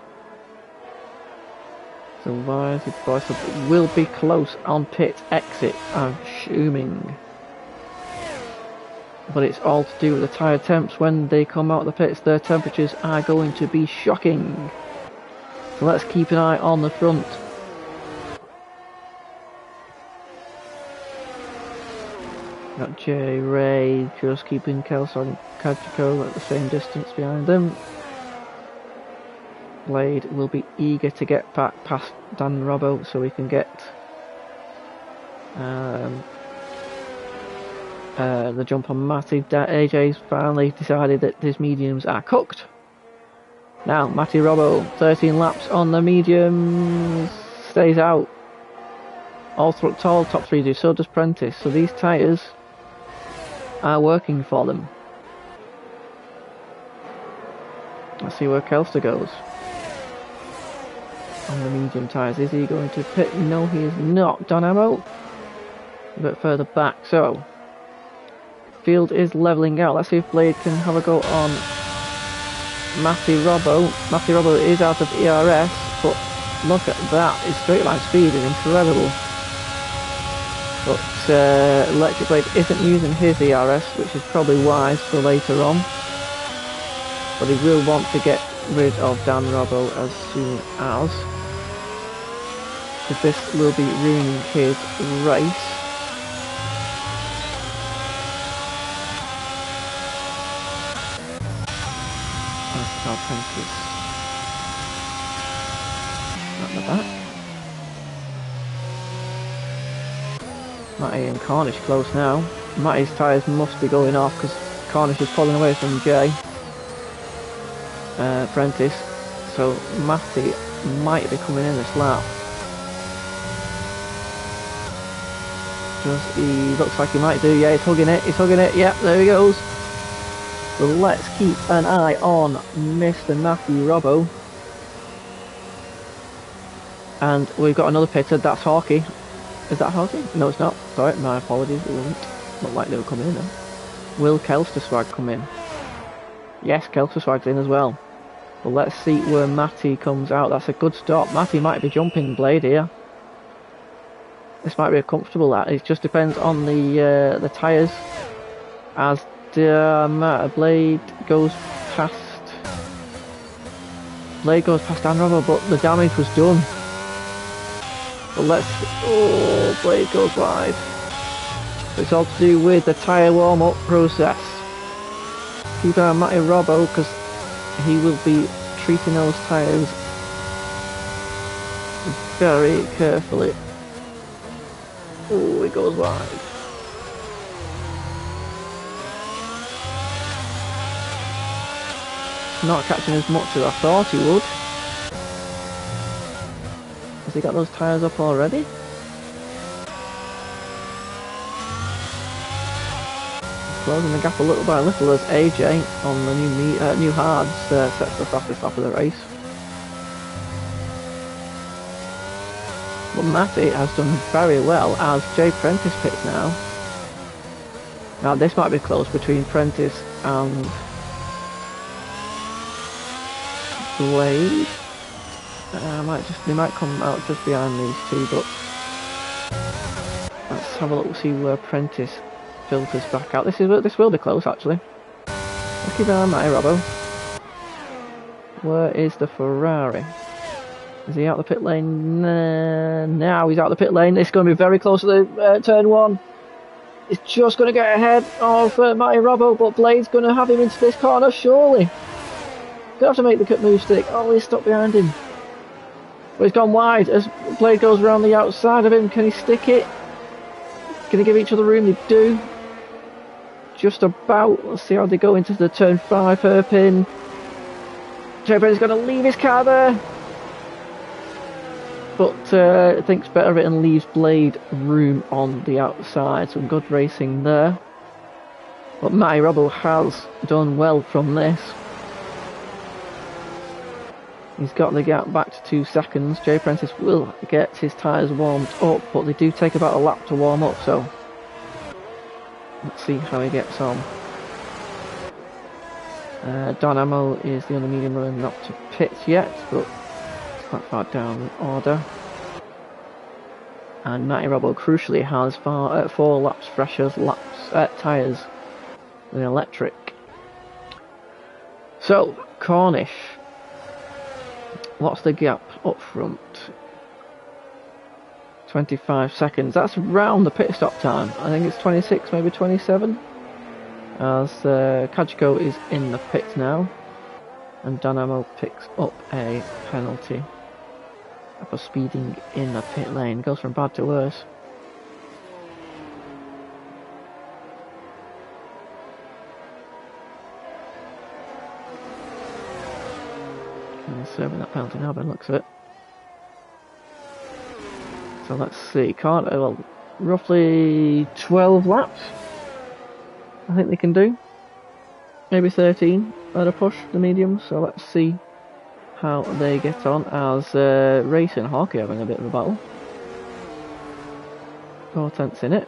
A: So Wisey boy will be close on pit exit, I'm assuming. But it's all to do with the tyre temps. When they come out of the pits, their temperatures are going to be shocking. So let's keep an eye on the front. Got J Ray just keeping Kelso and Kajiko at the same distance behind them. Blade will be eager to get back past Dan Robbo so we can get the jump on Matty. AJ's finally decided that his mediums are cooked. Now Matty Robbo, 13 laps on the mediums, stays out. All top three do, so does Prentice. So these tyres are working for them. Let's see where Kelster goes. On the medium tyres, is he going to pit? No, he is not. Dynamo a bit further back, so field is levelling out. Let's see if Blade can have a go on Matty Robbo. Matty Robbo is out of ERS, but look at that, his straight line speed is incredible. But Electric Blade isn't using his ERS, which is probably wise for later on. But he will want to get rid of Dan Robbo as soon as, because this will be ruining his race. That's our Prentice at the back. Matty and Cornish close now. Matty's tyres must be going off because Cornish is pulling away from Jay Prentice. So Matty might be coming in this lap. He looks like he might do. Yeah, he's hugging it. He's hugging it. Yeah, there he goes. So let's keep an eye on Mr. Matthew Robbo. And we've got another pitter. That's Hawkey. Is that Hawkey? No, it's not. Sorry, my apologies. It wasn't. Not like they were coming in then. Will Kelsterswag come in? Yes, Kelsterswag's in as well. But let's see where Matty comes out. That's a good stop. Matty might be jumping Blade here. This might be a comfortable lap. It just depends on the tyres. As the Blade goes past Dan Robbo, but the damage was done. But Blade goes wide. It's all to do with the tyre warm-up process. Keep an eye on Matty Robbo because he will be treating those tyres very carefully. Oh, it goes wide. Not catching as much as I thought he would. Has he got those tyres up already? Closing the gap a little by little as AJ on the new hards sets the fastest lap of the race. But Matty has done very well as Jay Prentice pits now. Now this might be close between Prentice and Blade. They might come out just behind these two, but let's have a look, see where Prentice filters back out. This will be close actually. Let's keep an eye on Matty Robbo. Where is the Ferrari? Is he out the pit lane? Now he's out the pit lane. It's going to be very close to the turn one. It's just going to get ahead of Matty Robbo, but Blade's going to have him into this corner, surely. Gonna have to make the cut move stick. Oh, he's stuck behind him. But he's gone wide as Blade goes around the outside of him. Can he stick it? Can they give each other room? They do. Just about. Let's see how they go into the turn 5 hairpin. Jay Ben's going to leave his car there. But thinks better of it and leaves Blade room on the outside. Some good racing there. But Matty Robbo has done well from this. He's got the gap back to 2 seconds. Jay Prentice will get his tyres warmed up, but they do take about a lap to warm up, so let's see how he gets on. Dynamo is the only medium runner not to pit yet, but it's quite far down the order. And Matty Robbo crucially has 4 laps fresher tyres than electric. So, Cornish. What's the gap up front? 25 seconds. That's around the pit stop time. I think it's 26, maybe 27. As Kajko is in the pit now. And Dynamo picks up a penalty for speeding in the pit lane. Goes from bad to worse. Serving that penalty now by the looks of it. So let's see, roughly 12 laps I think they can do. Maybe 13 at a push, the mediums, so let's see how they get on as Race and Hawkey having a bit of a battle. 4 tenths in it.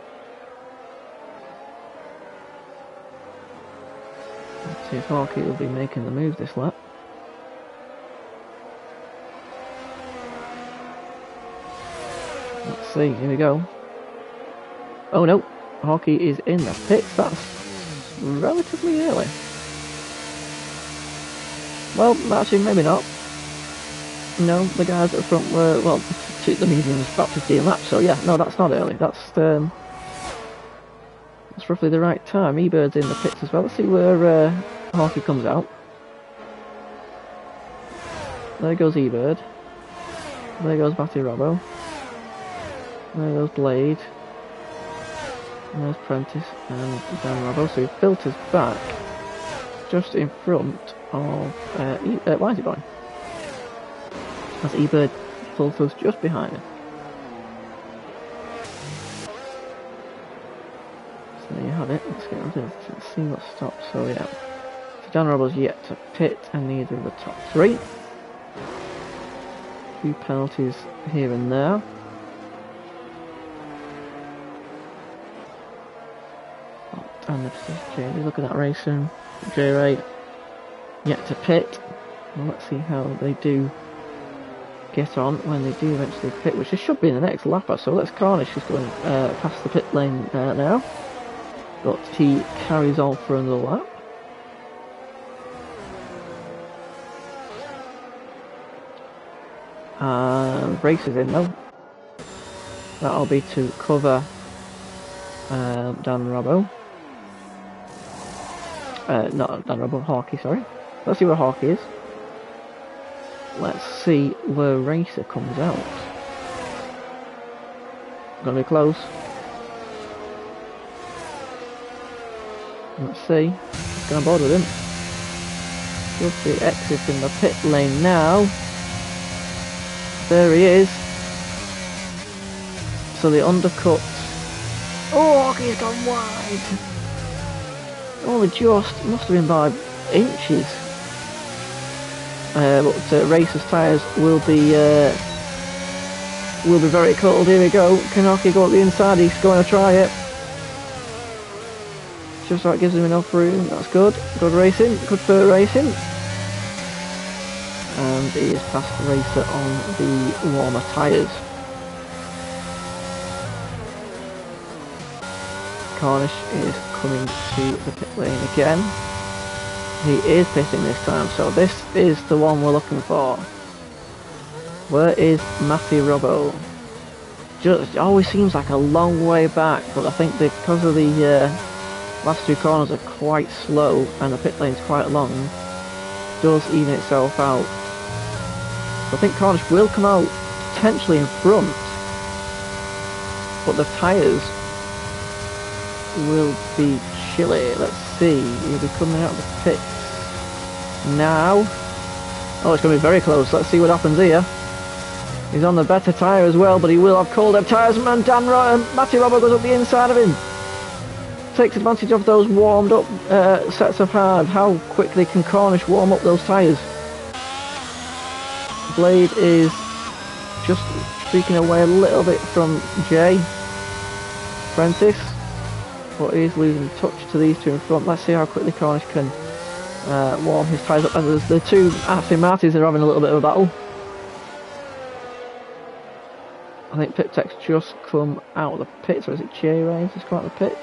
A: Let's see if Hawkey will be making the move this lap. Let's see, here we go. Oh no, Hawkey is in the pits. That's relatively early. Well, actually, maybe not. No, the guys at the front were, well, the mediums about 15 laps, so yeah, no, that's not early. That's roughly the right time. E-Bird's in the pits as well. Let's see where Hawkey comes out. There goes E-Bird. There goes Matty Robbo. There goes Blade. And there's Prentice and Dan Robbo, so he filters back just in front of Whitey Boy. As E-Bird filters just behind him. So there you have it. Let's get on to let's see what stops. So yeah. So Dan Robbo's yet to pit and neither of the top three. A few penalties here and there. And the changes. Look at that racing. J-Ray yet to pit. Well, let's see how they do get on when they do eventually pit, which they should be in the next lap or so. Let's Carnish is going past the pit lane now, but he carries on for another lap. And races in though. That'll be to cover Dan Robbo. Not Dan Robbo, Hawkey, sorry. Let's see where Hawkey is. Let's see where Racer comes out. Gonna be close. Let's see. It's gonna board with him. Just the exit in the pit lane now. There he is. So the undercut. Oh, Hawkey's gone wide. Only just, must have been by inches. But Racer's tyres will be very cold. Here we go. Can Hawkey go up the inside? He's going to try it. Just so it gives him enough room. That's good. Good racing. Good for racing. And he is past Racer on the warmer tyres. Cornish is coming to the pit lane again. He is pitting this time, so this is the one we're looking for. Where is Matty Robbo? Just always seems like a long way back, but I think because of the last two corners are quite slow and the pit lane's quite long, it does even itself out. So I think Cornish will come out potentially in front, but the tyres will be chilly. Let's see. He'll be coming out of the pit now. Oh, it's going to be very close. Let's see what happens here. He's on the better tyre as well, but he will have colder tyres. And Matty Robbo goes up the inside of him. Takes advantage of those warmed up sets of hard. How quickly can Cornish warm up those tyres? Blade is just streaking away a little bit from Jay Prentice, but he's losing touch to these two in front. Let's see how quickly Cornish can warm his tyres up. And the two Aston Martins are having a little bit of a battle. I think Piptek's just come out of the pits, or is it Jay Ray just come out of the pits?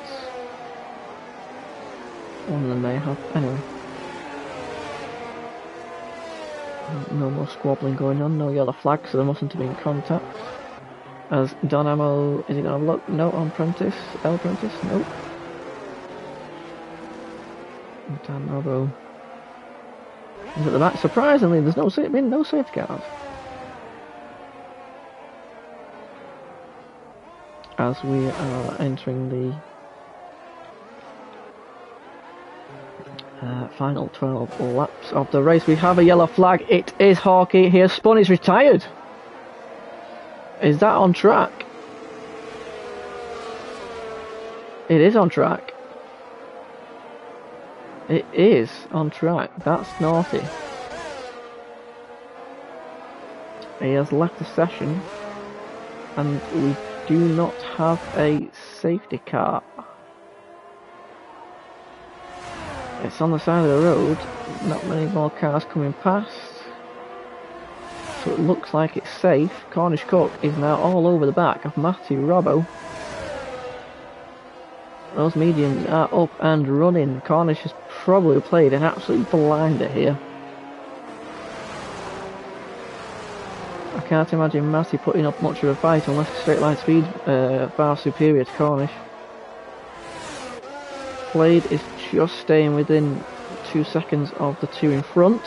A: One of them may have. Anyway. No more squabbling going on, no yellow flag, so there mustn't have been contact. As Dynamo, is he going to look? No, on Prentice. L Prentice? Nope. Dan Robbo is at the back. Surprisingly, there's no safeguard. As we are entering the final 12 laps of the race, we have a yellow flag. It is Hawkey. He has spun. He's retired. Is that on track? It is on track. It is on track. That's naughty. He has left the session, and we do not have a safety car. It's on the side of the road. Not many more cars coming past. So it looks like it's safe. Cornish Cook is now all over the back of Matty Robbo. Those mediums are up and running. Cornish has probably played an absolute blinder here. I can't imagine Matty putting up much of a fight unless straight line speed far superior to Cornish. Blade is just staying within 2 seconds of the two in front.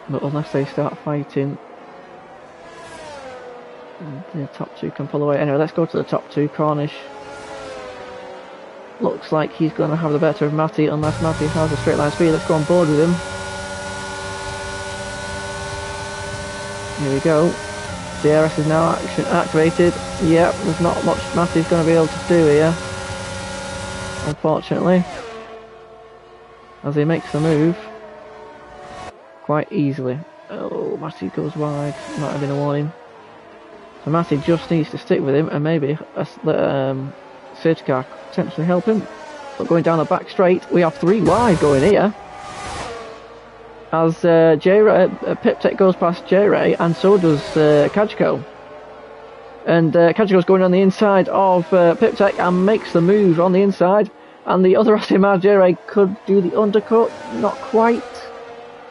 A: But unless they start fighting, The top two can pull away. Anyway, let's go to the top two. Cornish looks like he's going to have the better of Matty unless Matty has a straight line speed. Let's go on board with him. Here we go. DRS is now activated. Yep, there's not much Matty's going to be able to do here, unfortunately, as he makes the move quite easily. Oh, Matty goes wide. Might have been a warning. So Matty just needs to stick with him, and maybe safety car could potentially help him. But going down the back straight, we have 3 wide going here. As Piptech goes past J-Ray, and so does Kajko. And Kajko's going on the inside of Piptech and makes the move on the inside. And the other SMR, J-Ray, could do the undercut. Not quite.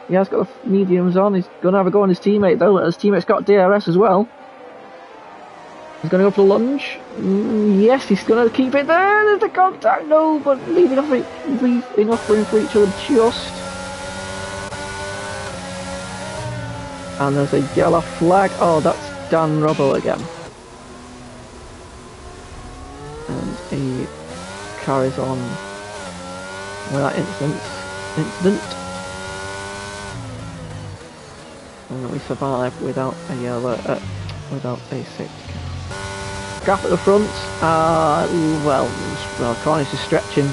A: He has got the mediums on. He's going to have a go on his teammate, though. His teammate's got DRS as well. He's going to go for the lunge. Yes, he's going to keep it there. There's the contact. No, but leave enough room for each other just. And there's a yellow flag. Oh, that's Dan Robbo again. And he carries on with that incident. And we survive without a yellow, without a safety car. Gap at the front. Well, Cornish is stretching.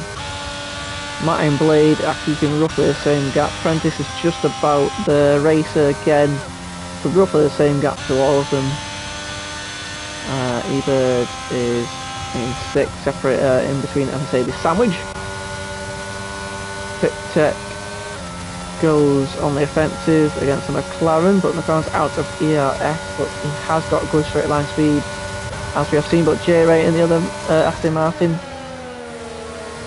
A: Matt and Blade are keeping roughly the same gap. Prentice is just about the racer again, so roughly the same gap to all of them. Ebird is in 6th, separate in between a Mercedes sandwich. Piptech goes on the offensive against the McLaren, but McLaren's out of ERS, but he has got good straight line speed, as we have seen. But J-Ray and the other Aston Martin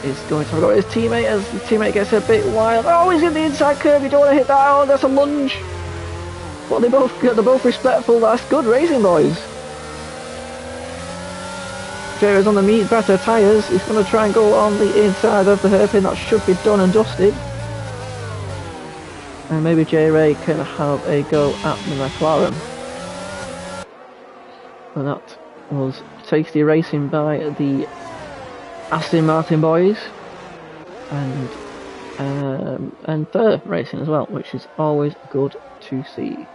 A: is going to have a go at his teammate as the teammate gets a bit wild. Oh, he's in the inside curve, you don't want to hit that. Oh, that's a lunge. But they're both respectful. That's good racing, boys. J-Ray's on the better tyres. He's going to try and go on the inside of the hairpin. That should be done and dusted. And maybe J-Ray can have a go at the McLaren. And that was tasty racing by the Aston Martin boys. And fair racing as well, which is always good to see.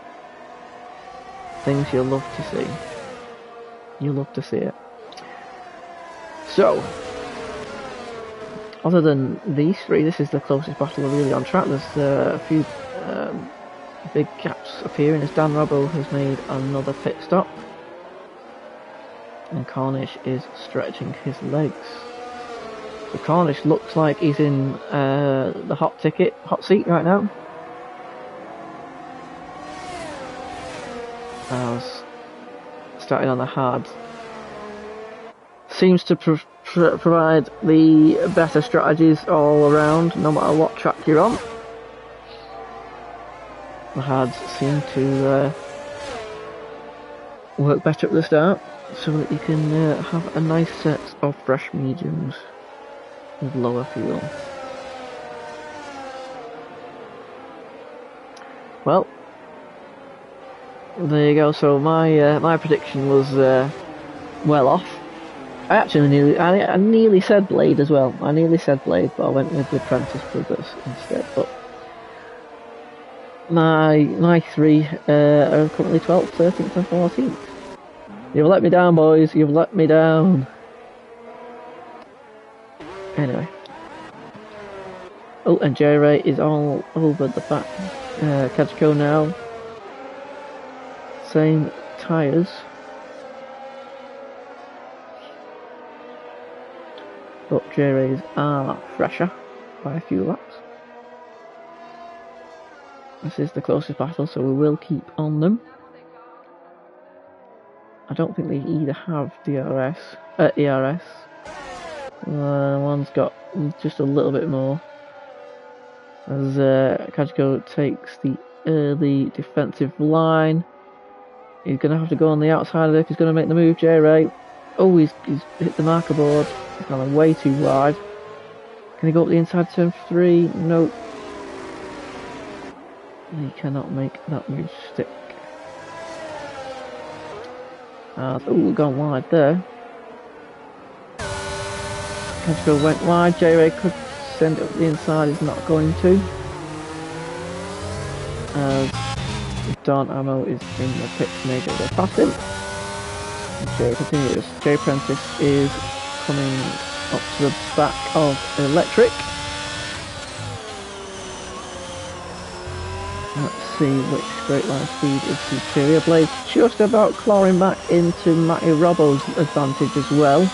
A: Things you love to see. You love to see it. So, other than these 3, this is the closest battle really on track. There's a few big gaps appearing as Dan Robbo has made another pit stop. And Cornish is stretching his legs. So Cornish looks like he's in the hot seat right now. As starting on the hard seems to provide the better strategies all around, no matter what track you're on. The hards seem to work better at the start, so that you can have a nice set of fresh mediums with lower fuel. Well, there you go. So my prediction was well off. I nearly said Blade as well. I nearly said Blade, but I went with the Prentice Brothers instead. But my 3 are currently 12th, 13th and 14th. You've let me down, boys. You've let me down. Anyway. Oh, and J-Ray is all over the back. Kajko now. Same tyres. But J-Rays are fresher by a few laps. This is the closest battle, so we will keep on them. I don't think they either have ERS. One's got just a little bit more. As Kajko takes the early defensive line. He's going to have to go on the outside of it if he's going to make the move. J-Ray. Oh, he's hit the marker board. He's gone way too wide. Can he go up the inside turn 3? Nope. He cannot make that move stick. Ooh, gone wide there. Cashco went wide. J-Ray could send it up the inside. He's not going to. Don Ammo is in the pit to make it go past him. J continues. J Prentice is coming up to the back of Electric. Let's see which straight line speed is superior. Blaze just about clawing back into Matty Robbo's advantage as well.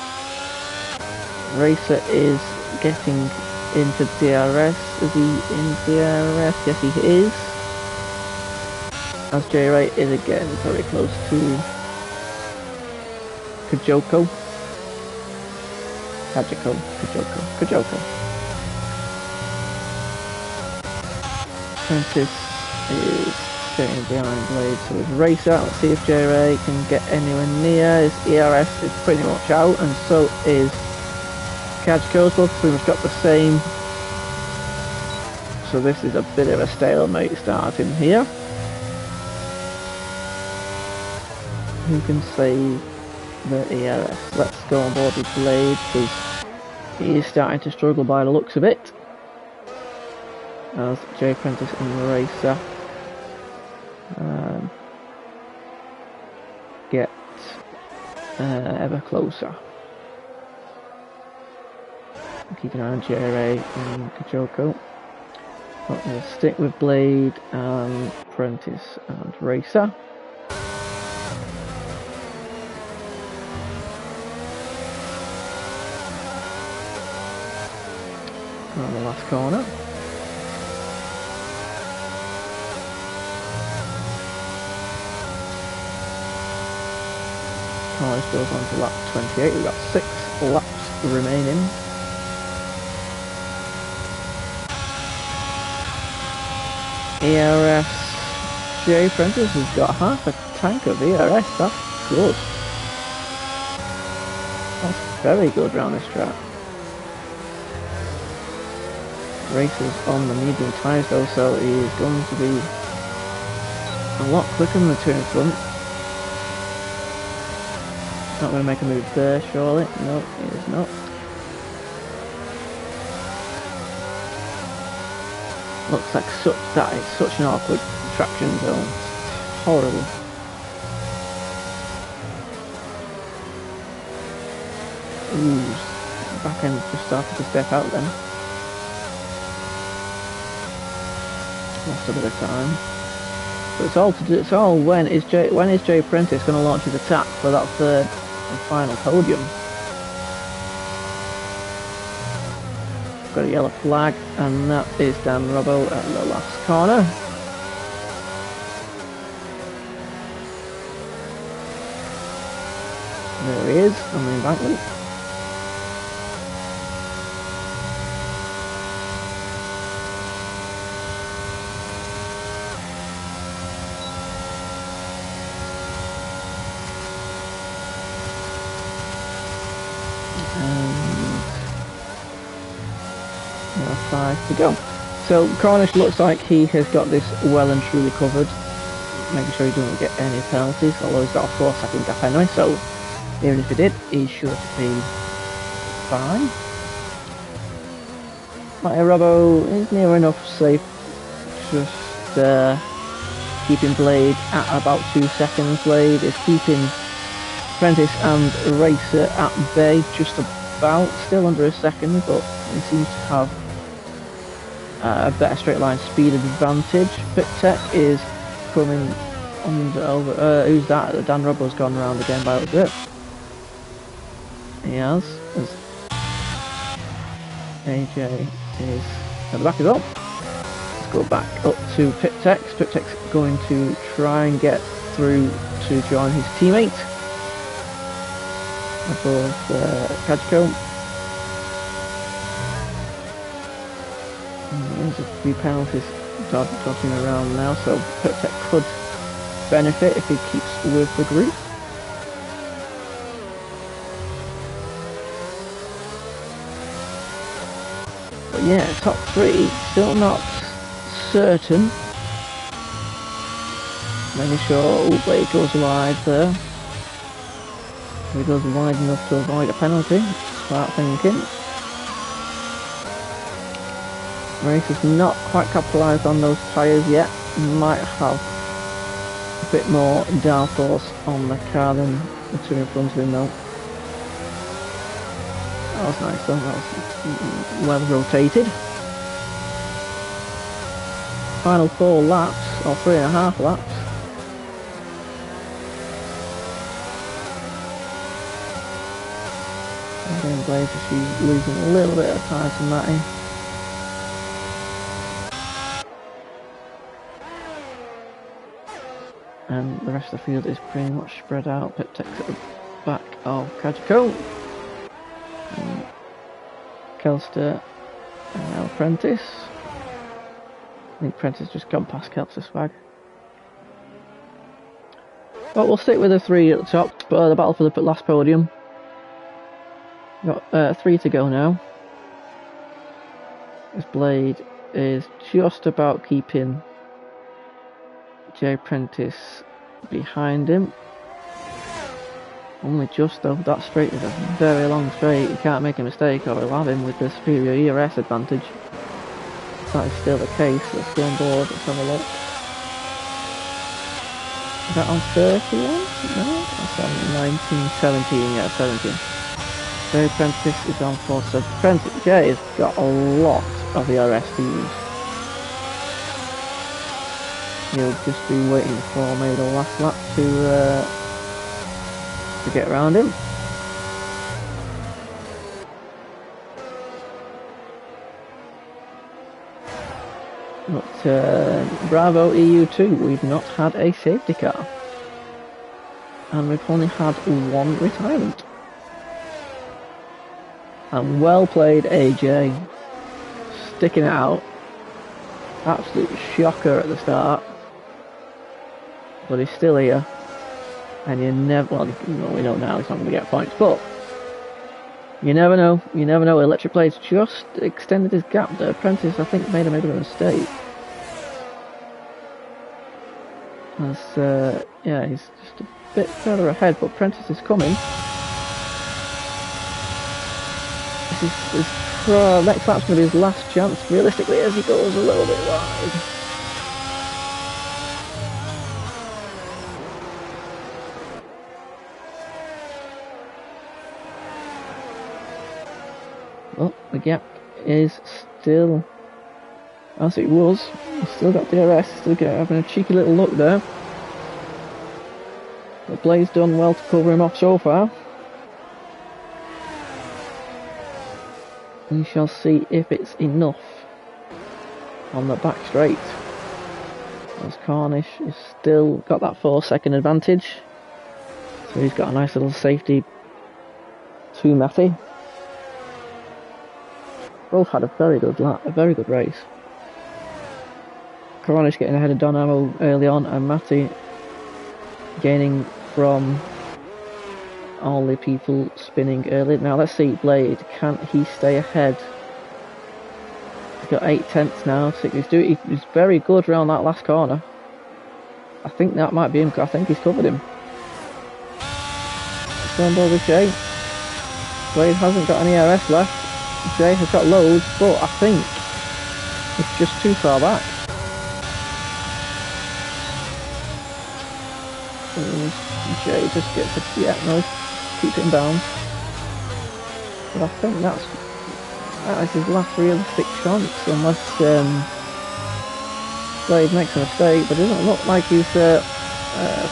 A: Racer is getting into DRS. Is he in DRS? Yes, he is. As J-Ray is again very close to Kajoko. Prentice is staying behind Blade, so is Racer. Let's see if J-Ray can get anywhere near. His ERS is pretty much out, and so is Kajko's. Both pretty much got the same. So this is a bit of a stalemate starting here. Who can save the ERS? Let's go on board with Blade, because he is starting to struggle by the looks of it. As J Prentice and Racer get ever closer. Keep an eye on J-Ray and Kajoko. But we'll stick with Blade and Prentice and Racer. On the last corner. Car goes on to lap 28. We've got 6 laps remaining. ERS. J Prentice has got half a tank of ERS. That's good. That's very good round this track. Races on the medium tyres though, so he is going to be a lot quicker than the two in front. Not going to make a move there, surely. No, he is not. Looks like that is such an awkward traction zone. It's horrible. Ooh, back end just started to step out then. Lost a bit of time. But it's all when is J Prentice going to launch his attack for that third and final podium? Got a yellow flag, and that is Dan Robbo at the last corner. There he is on the embankment. And 5 to go. So Cornish looks like he has got this well and truly covered, making sure he doesn't get any penalties, although he's got a 4-second gap anyway, so even if he did, he should be fine. Matty Robbo is near enough safe, just keeping Blade at about 2 seconds. Blade is keeping Prentice and Racer at bay, just about, still under a second, but he seems to have a better straight line speed advantage. Pit Tech is coming over. Who's that? Dan Robbo's gone around again by a little bit. He has. As AJ is at the back as well. Let's go back up to Pit Tech. Pit Tech's going to try and get through to join his teammate above Kajko. There's a few penalties dodging around now, so Pit Tech could benefit if he keeps with the group. But yeah, top 3 still not certain. Making sure Blade goes wide there. He goes wide enough to avoid a penalty. Start thinking. Race has not quite capitalised on those tyres yet. Might have a bit more downforce on the car than the two in front of him though. That was nice though, that was well rotated. Final 4 laps, or 3.5 laps. And then Blaze is losing a little bit of time to Matty. And the rest of the field is pretty much spread out. Pit takes at the back of Kajiko. Kelster and now Prentice. I think Prentice just gone past Kelster's flag. But we'll stick with the 3 at the top. The battle for the last podium. Got 3 to go now. This Blade is just about keeping Jay Prentice behind him. Only just though. That straight is a very long straight. You can't make a mistake or he'll have him with the superior ERS advantage. That is still the case. Let's go on board. Let's have a look. Is that on 31? No, that's on 19, 17. Yeah, 17. Jay Prentice is on 4. So Jay has got a lot of ERS to use. He'll just be waiting for maybe the last lap to get around him. But Bravo EU2, we've not had a safety car. And we've only had 1 retirement. And well played AJ. Sticking it out. Absolute shocker at the start. But he's still here. And you never, well, we know now he's not going to get points, but you never know. You never know. Electric Blade's just extended his gap. The Apprentice, I think, made a bit of a mistake. As, yeah, he's just a bit further ahead, but Prentice is coming. Next lap's going to be his last chance, realistically, as he goes a little bit wide. Well, the gap is still as it was. He's still got DRS, still having a cheeky little look there. But Blade's done well to cover him off so far. We shall see if it's enough on the back straight. As Cornish is still got that 4-second advantage. So he's got a nice little safety to Matty. Both had a very good lap, a very good race. Cornish getting ahead of Donamo early on, and Matty gaining from all the people spinning early. Now let's see, Blade, can he stay ahead? He's got 8 tenths now. He's very good around that last corner. I think that might be him. I think he's covered him. Let's go on board with Jay. Blade hasn't got any RS left. Jay has got loads, but I think it's just too far back. Jay just gets a, yeah, no, keeps it in bounds. But I think that is his last realistic chance, unless Blade makes a mistake, but it doesn't look like he's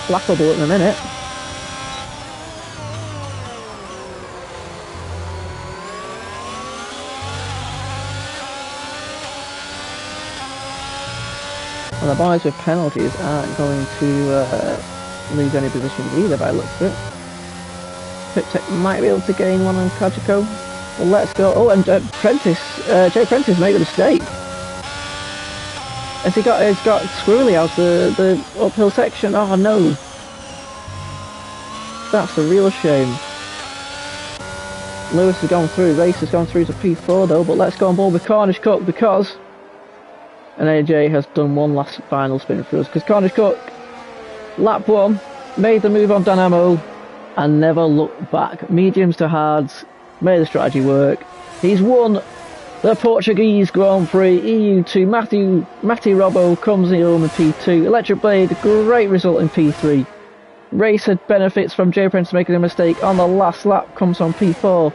A: flappable at the minute. Well, the boys with penalties aren't going to lose any positions either by the looks of it. Piptech might be able to gain one on Kajiko. Well, let's go. Oh, and Jay Prentice made a mistake. Has he got Squirrely out the uphill section? Oh no. That's a real shame. Lewis has gone through, Race has gone through to P4 though, but let's go on board with Cornish Cook because and AJ has done one last final spin for us because Cornish Cook, lap 1, made the move on Dynamo and never look back. Mediums to hards, made the strategy work. He's won the Portuguese Grand Prix. EU2, Matti Robbo comes home in P2. Electric Blade, great result in P3. Racer benefits from J Prince making a mistake on the last lap, comes on P4.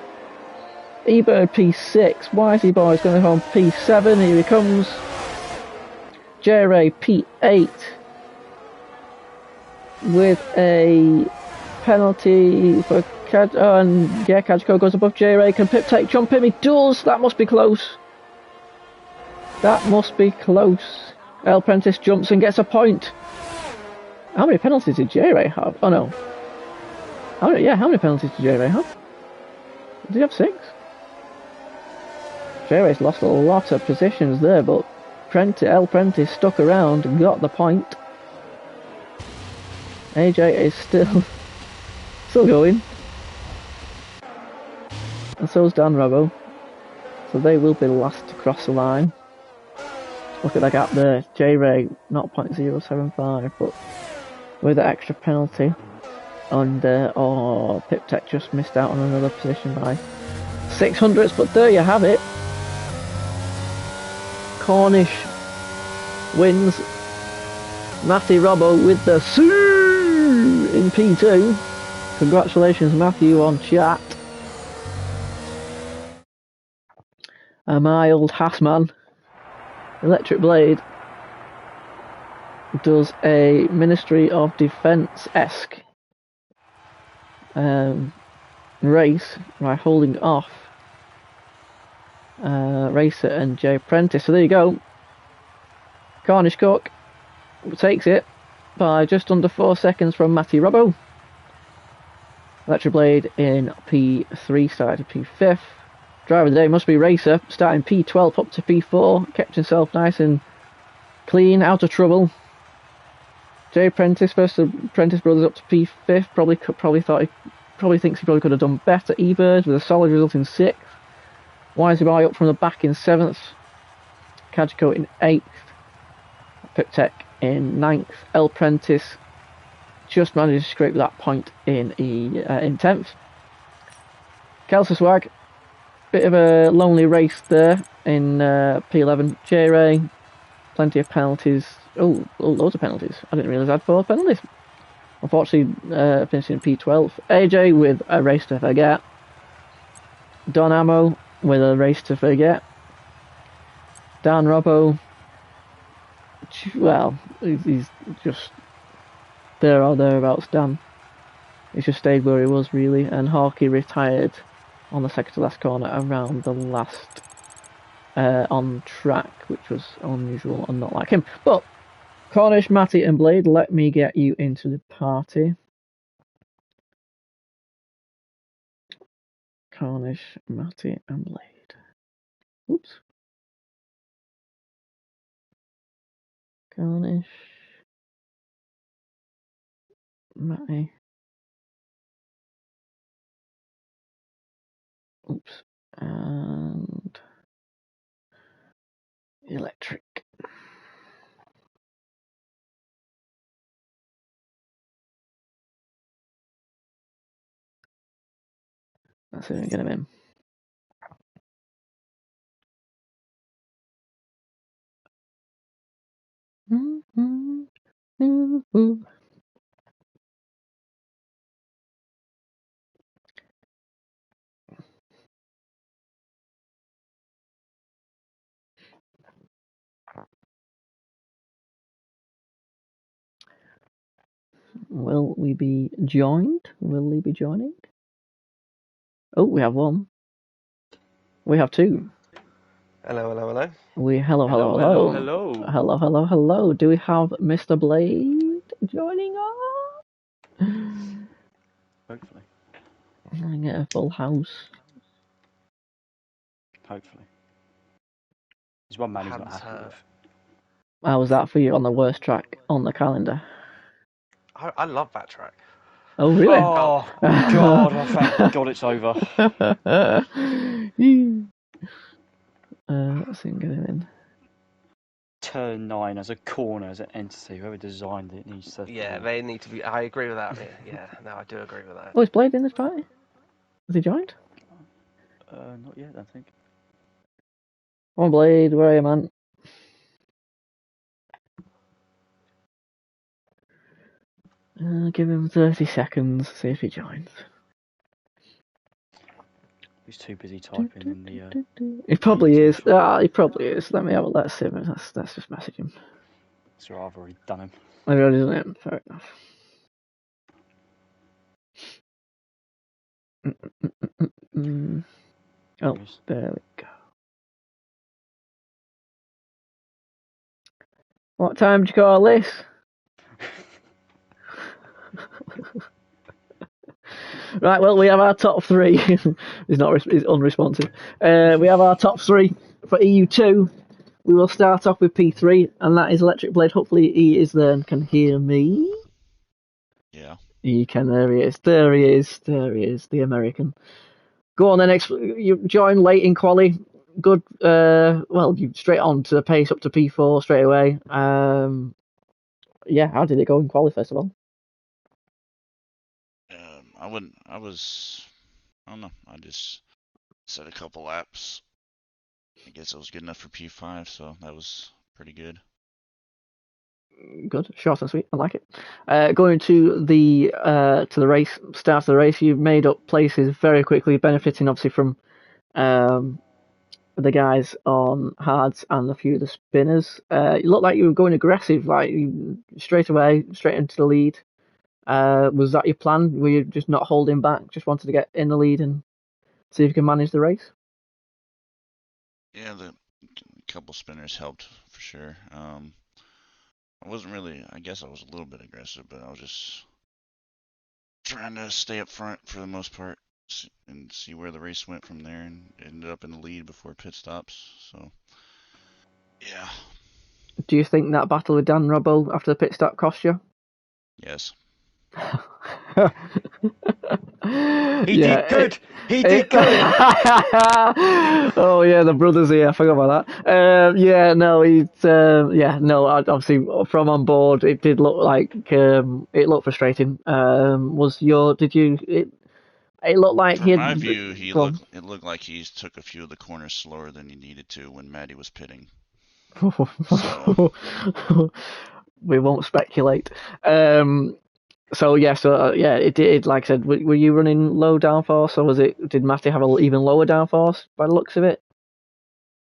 A: eBird P6, Wisey Boy's going home P7, here he comes. J-Ray P8 with a penalty for Kajko goes above J-Ray. Can Pip take jump him? He does! That must be close. That must be close. El Prentice jumps and gets a point. How many penalties did J-Ray have? Oh no. How many penalties did J-Ray have? Did he have 6? J-Ray's lost a lot of positions there, but El Prentice stuck around and got the point. AJ is still going. And so is Dan Robbo. So they will be last to cross the line. Look at that gap there. J-Ray, not 0.075, but with the extra penalty. And Pip Tech just missed out on another position by 600ths, but there you have it. Cornish wins. Matthew Robbo with the Sue in P2. Congratulations, Matthew, on chat. My old Hassman, Electric Blade, does a Ministry of Defence-esque race by holding off Racer and Jay Prentice. So there you go. Cornish Cook takes it by just under 4 seconds from Matty Robbo. Electric Blade in P3 started P5th. Driver of the day must be Racer, starting P12 up to P4. Kept himself nice and clean, out of trouble. Jay Prentice, first of Prentice Brothers up to P5th. Probably thinks he could have done better. eBird with a solid result in 6th. Wisey Boy up from the back in 7th. Kajko in 8th. Piptech in 9th. El Prentice just managed to scrape that point in 10th. Kelsa Swag, bit of a lonely race there in P11. J-Ray, plenty of penalties. Oh, loads of penalties. I didn't realise I had 4 penalties. Unfortunately, finishing in P12. AJ with a race to forget. Don Ammo with a race to forget. Dan Robbo, well, he's just there or thereabouts. Dan, he's just stayed where he was really, and Hawkey retired on the second to last corner around the last on track, which was unusual and not like him. But Cornish, Matty and Blade, let me get you into the party. Cornish, Matty and Blade. Oops. Cornish, Matty. Oops. And Electric. Let's see if we can get him in. Will we be joined? Will he be joining? Oh, we have one. We have 2.
B: Hello, hello, hello.
A: Hello. Do we have Mr. Blade joining us?
C: Hopefully.
A: I get a full house.
C: Hopefully. There's one man who's not happy with.
A: How was that for you on the worst track on the calendar?
B: I love that track.
A: Oh, really?
C: Oh, God, I thank God it's over.
A: Let's see if we can get him in.
C: turn 9 as a corner, as an entity. Whoever designed it needs to.
B: Yeah, they need to be. I agree with that. Yeah, no, I do agree with that.
A: Oh, is Blade in this party? Has he joined?
C: Not yet, I think.
A: Come on, Blade, where are you, man? Give him 30 seconds, see if he joins.
C: He's too busy typing in the.
A: He probably is.
C: E2
A: He probably is. Let me have a let's see. Let's just message him.
C: So I've already done him.
A: I've already done it. Fair enough. Oh, there we go. What time did you call this? Right, well, we have our top three. He's unresponsive. We have our top three for EU2. We will start off with P3, and that is Electric Blade. Hopefully he is there and can hear me.
D: Yeah.
A: He can. There he is. There he is. There he is. The American. Go on then. You join late in quali. Good. Well, you straight on to the pace up to P4 straight away. Yeah. How did it go in quali first of all?
D: I don't know. I just set a couple laps. I guess it was good enough for P5, so that was pretty good.
A: Good, short and sweet. I like it. Going to the race, start of the race, you've made up places very quickly, benefiting obviously from the guys on hards and a few of the spinners. You looked like you were going aggressive, like straight away, straight into the lead. Was that your plan? Were you just not holding back? Just wanted to get in the lead and see if you can manage the race?
D: Yeah, the couple spinners helped for sure. I wasn't really. I guess I was a little bit aggressive, but I was just trying to stay up front for the most part and see where the race went from there, and ended up in the lead before pit stops. So, yeah.
A: Do you think that battle with Dan Robbo after the pit stop cost you?
D: Yes.
C: He did good. He did good.
A: Oh yeah, the brothers here. I forgot about that. Yeah, no, he's yeah, no. Obviously, from on board, it did look like it looked frustrating. Did you? It looked like
D: From my view, it looked like he took a few of the corners slower than he needed to when Maddie was pitting. So.
A: We won't speculate. So yeah, it did. Like I said, were you running low downforce, or did Matty have an even lower downforce by the looks of it?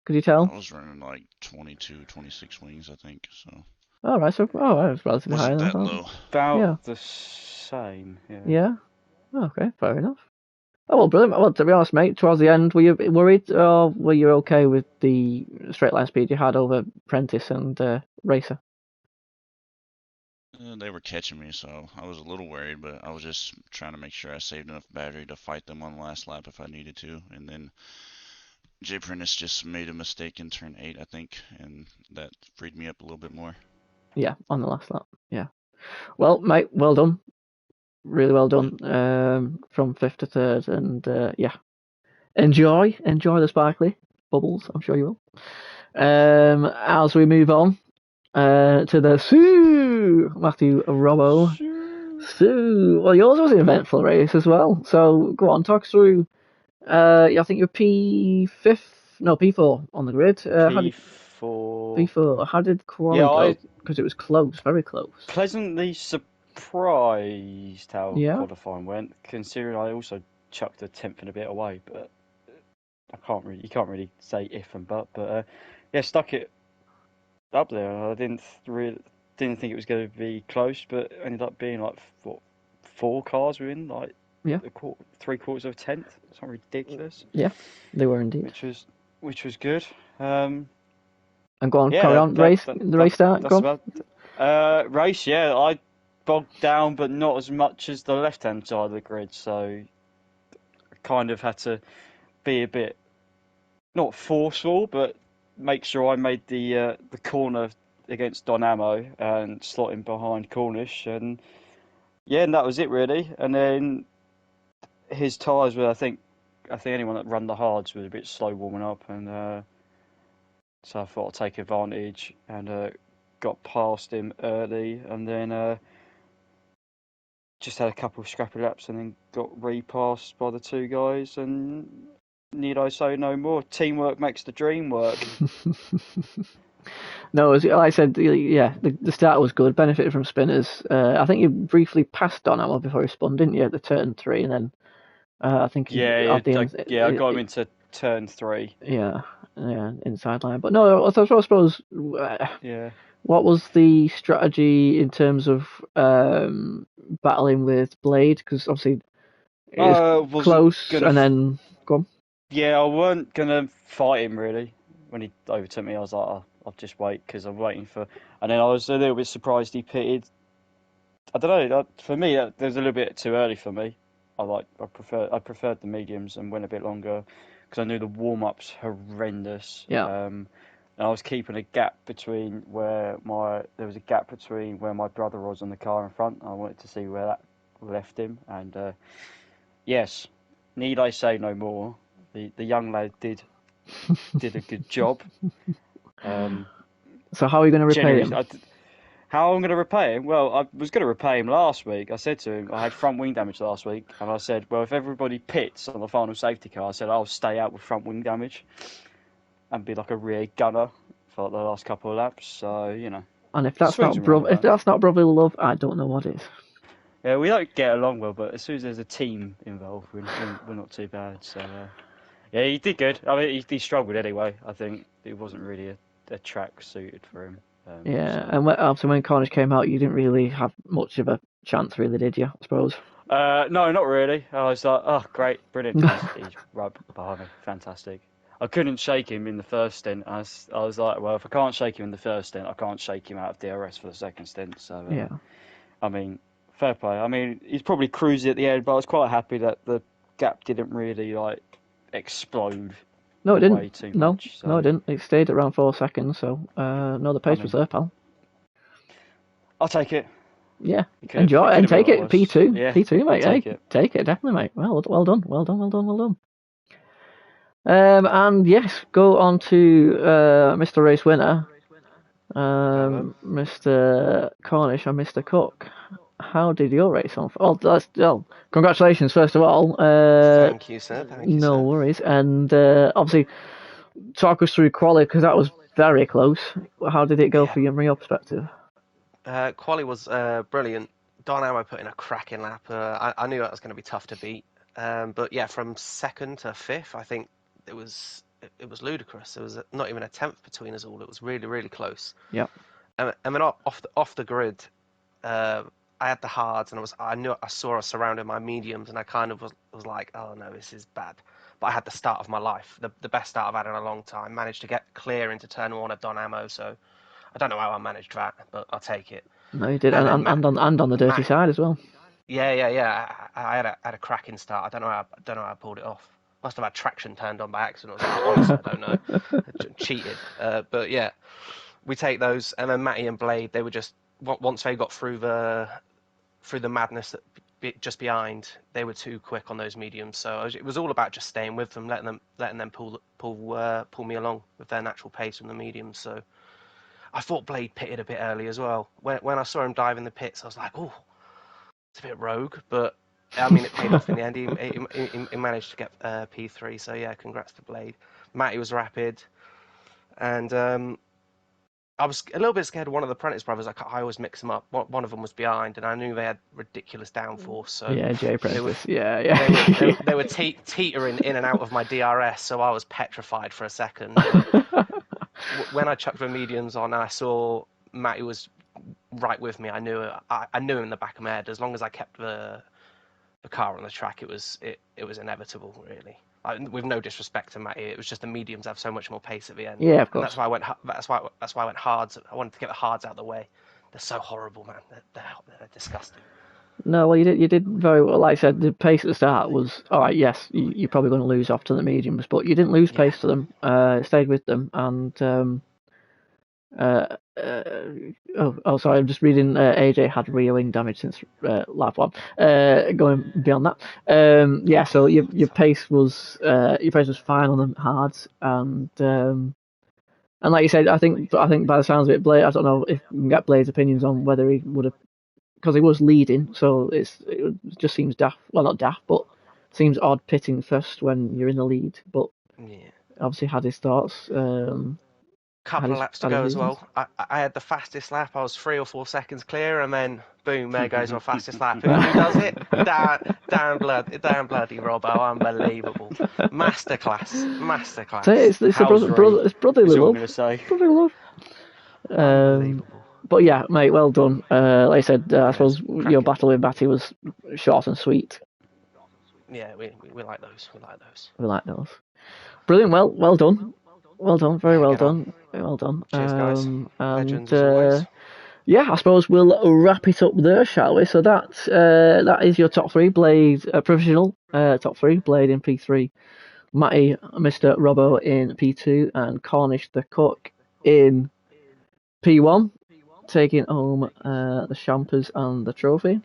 A: Could you tell?
D: I was running like 22, 26 wings, I think. So.
A: All right, so that was relatively high.
D: Wasn't that low?
C: About the same. Yeah.
A: Yeah. Okay, fair enough. Oh well, brilliant. Well, to be honest, mate, towards the end, were you worried, or were you okay with the straight line speed you had over Prentice and Racer?
D: They were catching me, so I was a little worried, but I was just trying to make sure I saved enough battery to fight them on the last lap if I needed to. And then Jay Prentice just made a mistake in turn 8, I think, and that freed me up a little bit more.
A: Yeah, on the last lap. Yeah. Well, mate, well done. Really well done. From 5th to 3rd, and yeah, enjoy the sparkly bubbles. I'm sure you will. As we move on to the Sue Matthew Robbo. Sue. Well, yours was an eventful race as well. So go on, talk us through. I think you're P4 on the grid. P4. How did quali go? Because it was close, very close.
C: Pleasantly surprised how qualifying went, considering I also chucked a 10th and a bit away. But you can't really say if and but. But yeah, stuck it up there. I didn't think it was going to be close, but ended up being like 4 cars within like 3/4 of a tenth. Something ridiculous.
A: Yeah, they were indeed.
C: Which was good.
A: And go on, carry on. Race start. Go on.
C: Race. Yeah, I bogged down, but not as much as the left-hand side of the grid. So I kind of had to be a bit not forceful, but make sure I made the corner against Dynamo and slotting behind Cornish, and that was it really. And then his tyres were, I think anyone that run the hards was a bit slow warming up, and so I thought I'd take advantage and got past him early, and then just had a couple of scrappy laps, and then got repassed by the two guys. And need I say no more? Teamwork makes the dream work.
A: No, as like I said, yeah, the start was good. Benefited from spinners. I think you briefly passed Donamo before he spun, didn't you, at the turn 3, and then I think
C: I got him into turn 3.
A: Yeah, inside line. But no, I suppose.
C: Yeah.
A: What was the strategy in terms of battling with Blade? Because obviously it was close, and then go on.
C: Yeah, I weren't gonna fight him really. When he overtook me, I was like, I'll just wait because I'm waiting for. And then I was a little bit surprised he pitted. I don't know. For me, that was a little bit too early for me. I preferred the mediums and went a bit longer because I knew the warm up's horrendous.
A: Yeah.
C: And I was keeping a gap between where my brother was on the car in front. I wanted to see where that left him, and yes, need I say no more? The young lad did a good job.
A: So how are you going to repay him?
C: How I'm going to repay him? Well, I was going to repay him last week. I said to him, I had front wing damage last week, and I said, well, if everybody pits on the final safety car, I said I'll stay out with front wing damage and be like a rear gunner for the last couple of laps. So
A: And if that's not brotherly love, I don't know what is.
C: Yeah, we don't get along well, but as soon as there's a team involved, we're not too bad. So yeah, he did good. I mean, he struggled anyway. I think it wasn't really a track suited for him.
A: And obviously when Cornish came out, you didn't really have much of a chance, really, did you? I suppose.
C: No, not really. I was like, oh, great, brilliant. He's rubbed behind me, fantastic. I couldn't shake him in the first stint. I was like, well, if I can't shake him in the first stint, I can't shake him out of DRS for the second stint. So
A: yeah,
C: I mean, fair play. I mean, he's probably cruising at the end, but I was quite happy that the gap didn't really explode.
A: No, it didn't.
C: Too
A: no,
C: much, so.
A: No, it didn't. It stayed around 4 seconds. So no, the pace was there, pal.
C: I'll take it.
A: Yeah, enjoy and take it. P2,
C: yeah,
A: P2, mate. Take it, definitely, mate. Well done. And yes, go on to Mr. Race Winner, Mr. Cornish and Mr. Cook. How did your race on? Congratulations, first of all.
B: Thank you, sir.
A: No worries. And obviously, talk us through quali, because that was very close. How did it go for you from your perspective?
B: Quali was brilliant. Donamo put in a cracking lap. I knew that was going to be tough to beat. But yeah, from second to fifth, I think it was ludicrous. There was not even a tenth between us all. It was really, really close.
A: Yeah.
B: And then off the grid, I had the hards, and I saw us surrounding my mediums, and I kind of was like, oh no, this is bad. But I had the start of my life, the best start I've had in a long time. Managed to get clear into turn 1 of Donamo, so I don't know how I managed that, but I'll take it.
A: No, you did, and on the dirty side as well.
B: Yeah. I had a cracking start. I don't know how I pulled it off. Must have had traction turned on by accident. Honestly, I don't know. Cheated. But yeah, we take those, and then Matty and Blade. They were just once they got through the madness that just behind, they were too quick on those mediums. So it was all about just staying with them, letting them pull me along with their natural pace from the mediums. So I thought Blade pitted a bit early as well. When I saw him dive in the pits, I was like, oh, it's a bit rogue, but I mean, it paid off in the end. He managed to get P3, so yeah, congrats to Blade. Matty was rapid, and I was a little bit scared of one of the Prentice brothers. I always mix them up. One of them was behind, and I knew they had ridiculous downforce. So
A: yeah, Jay Prentice.
B: They were teetering in and out of my DRS, so I was petrified for a second. When I chucked the mediums on and I saw Matty was right with me, I knew in the back of my head, as long as I kept the car on the track, it was inevitable, really. With no disrespect to Matty, it was just the mediums have so much more pace at the end.
A: Yeah, of course.
B: And that's why I went hards. I wanted to get the hards out of the way. They're so horrible, man. They're disgusting.
A: No, well, you did very well. Like I said, the pace at the start was all right. Yes, you're probably going to lose off to the mediums, but you didn't lose pace to them. Stayed with them, and sorry, I'm just reading. AJ had rear wing damage since lap 1. Going beyond that, so your pace was fine on the hards, and And like you said, I think by the sounds of it, Blade. I don't know if we can get Blade's opinions on whether he would have, because he was leading, so it just seems daft. Well, not daft, but seems odd pitting first when you're in the lead. But obviously had his thoughts.
B: Couple of laps to go as well. I had the fastest lap. I was 3 or 4 seconds clear, and then boom, there goes my fastest lap. Who does it? Damn bloody Robbo, unbelievable. Masterclass.
A: So it's brotherly love. Brotherly love. But yeah, mate, well done. Like I said, I suppose your battle with Batty was short and sweet.
B: Yeah, we like those.
A: We like those. Brilliant. Well done. Well done. Very well done. Very well done.
B: Cheers, guys. Legends,
A: yeah, I suppose we'll wrap it up there, shall we? So that is your top three. Blade provisional top three. Blade in P3, Matty, Mr. Robbo in P2, and Cornish the Cook in P1, taking home the champers and the trophy.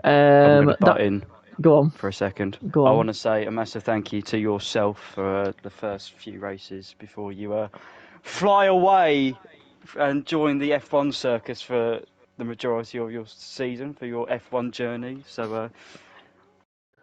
C: I'm going to butt in.
A: Go on.
C: For a second.
A: Go on.
C: I want to say a massive thank you to yourself for the first few races before you fly away and join the F1 circus for the majority of your season, for your F1 journey. So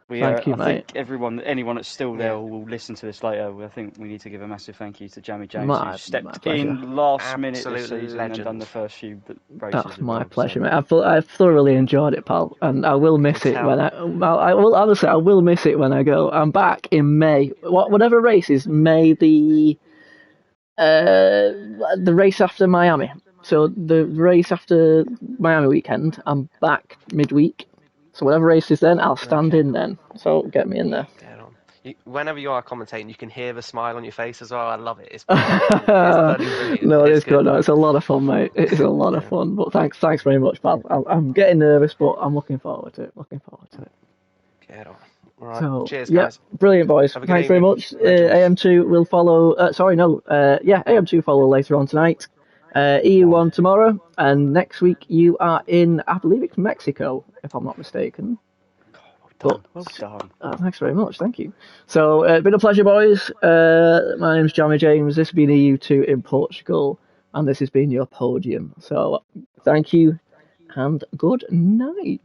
A: thank you, mate.
C: I think anyone that's still there will listen to this later. I think we need to give a massive thank you to Jamie James, who stepped in last minute this season and done the first few races.
A: That's my pleasure, mate. I've thoroughly enjoyed it, pal, and I will miss it when I will honestly. I will miss it when I go. I'm back in May. Whatever race is May, the race after Miami. So the race after Miami weekend, I'm back midweek. So whatever race is then, I'll stand in then. So get me in there.
B: Whenever you are commentating, you can hear the smile on your face as well. I love it. It's brilliant.
A: No, it's good. No, it's a lot of fun, mate. It's a lot of fun. But thanks very much, pal. I'm getting nervous, but I'm looking forward to it.
B: Get on. All right.
A: So,
B: cheers, guys.
A: Brilliant, boys. Thanks very much. AM2 will follow. AM2 follow later on tonight. EU1 tomorrow, and next week you are in, I believe it's Mexico, if I'm not mistaken.
C: Well done.
A: Thanks very much, thank you. So, it's been a pleasure, boys. My name's Jamie James, this has been EU2 in Portugal, and this has been your podium. So, thank you, and good night.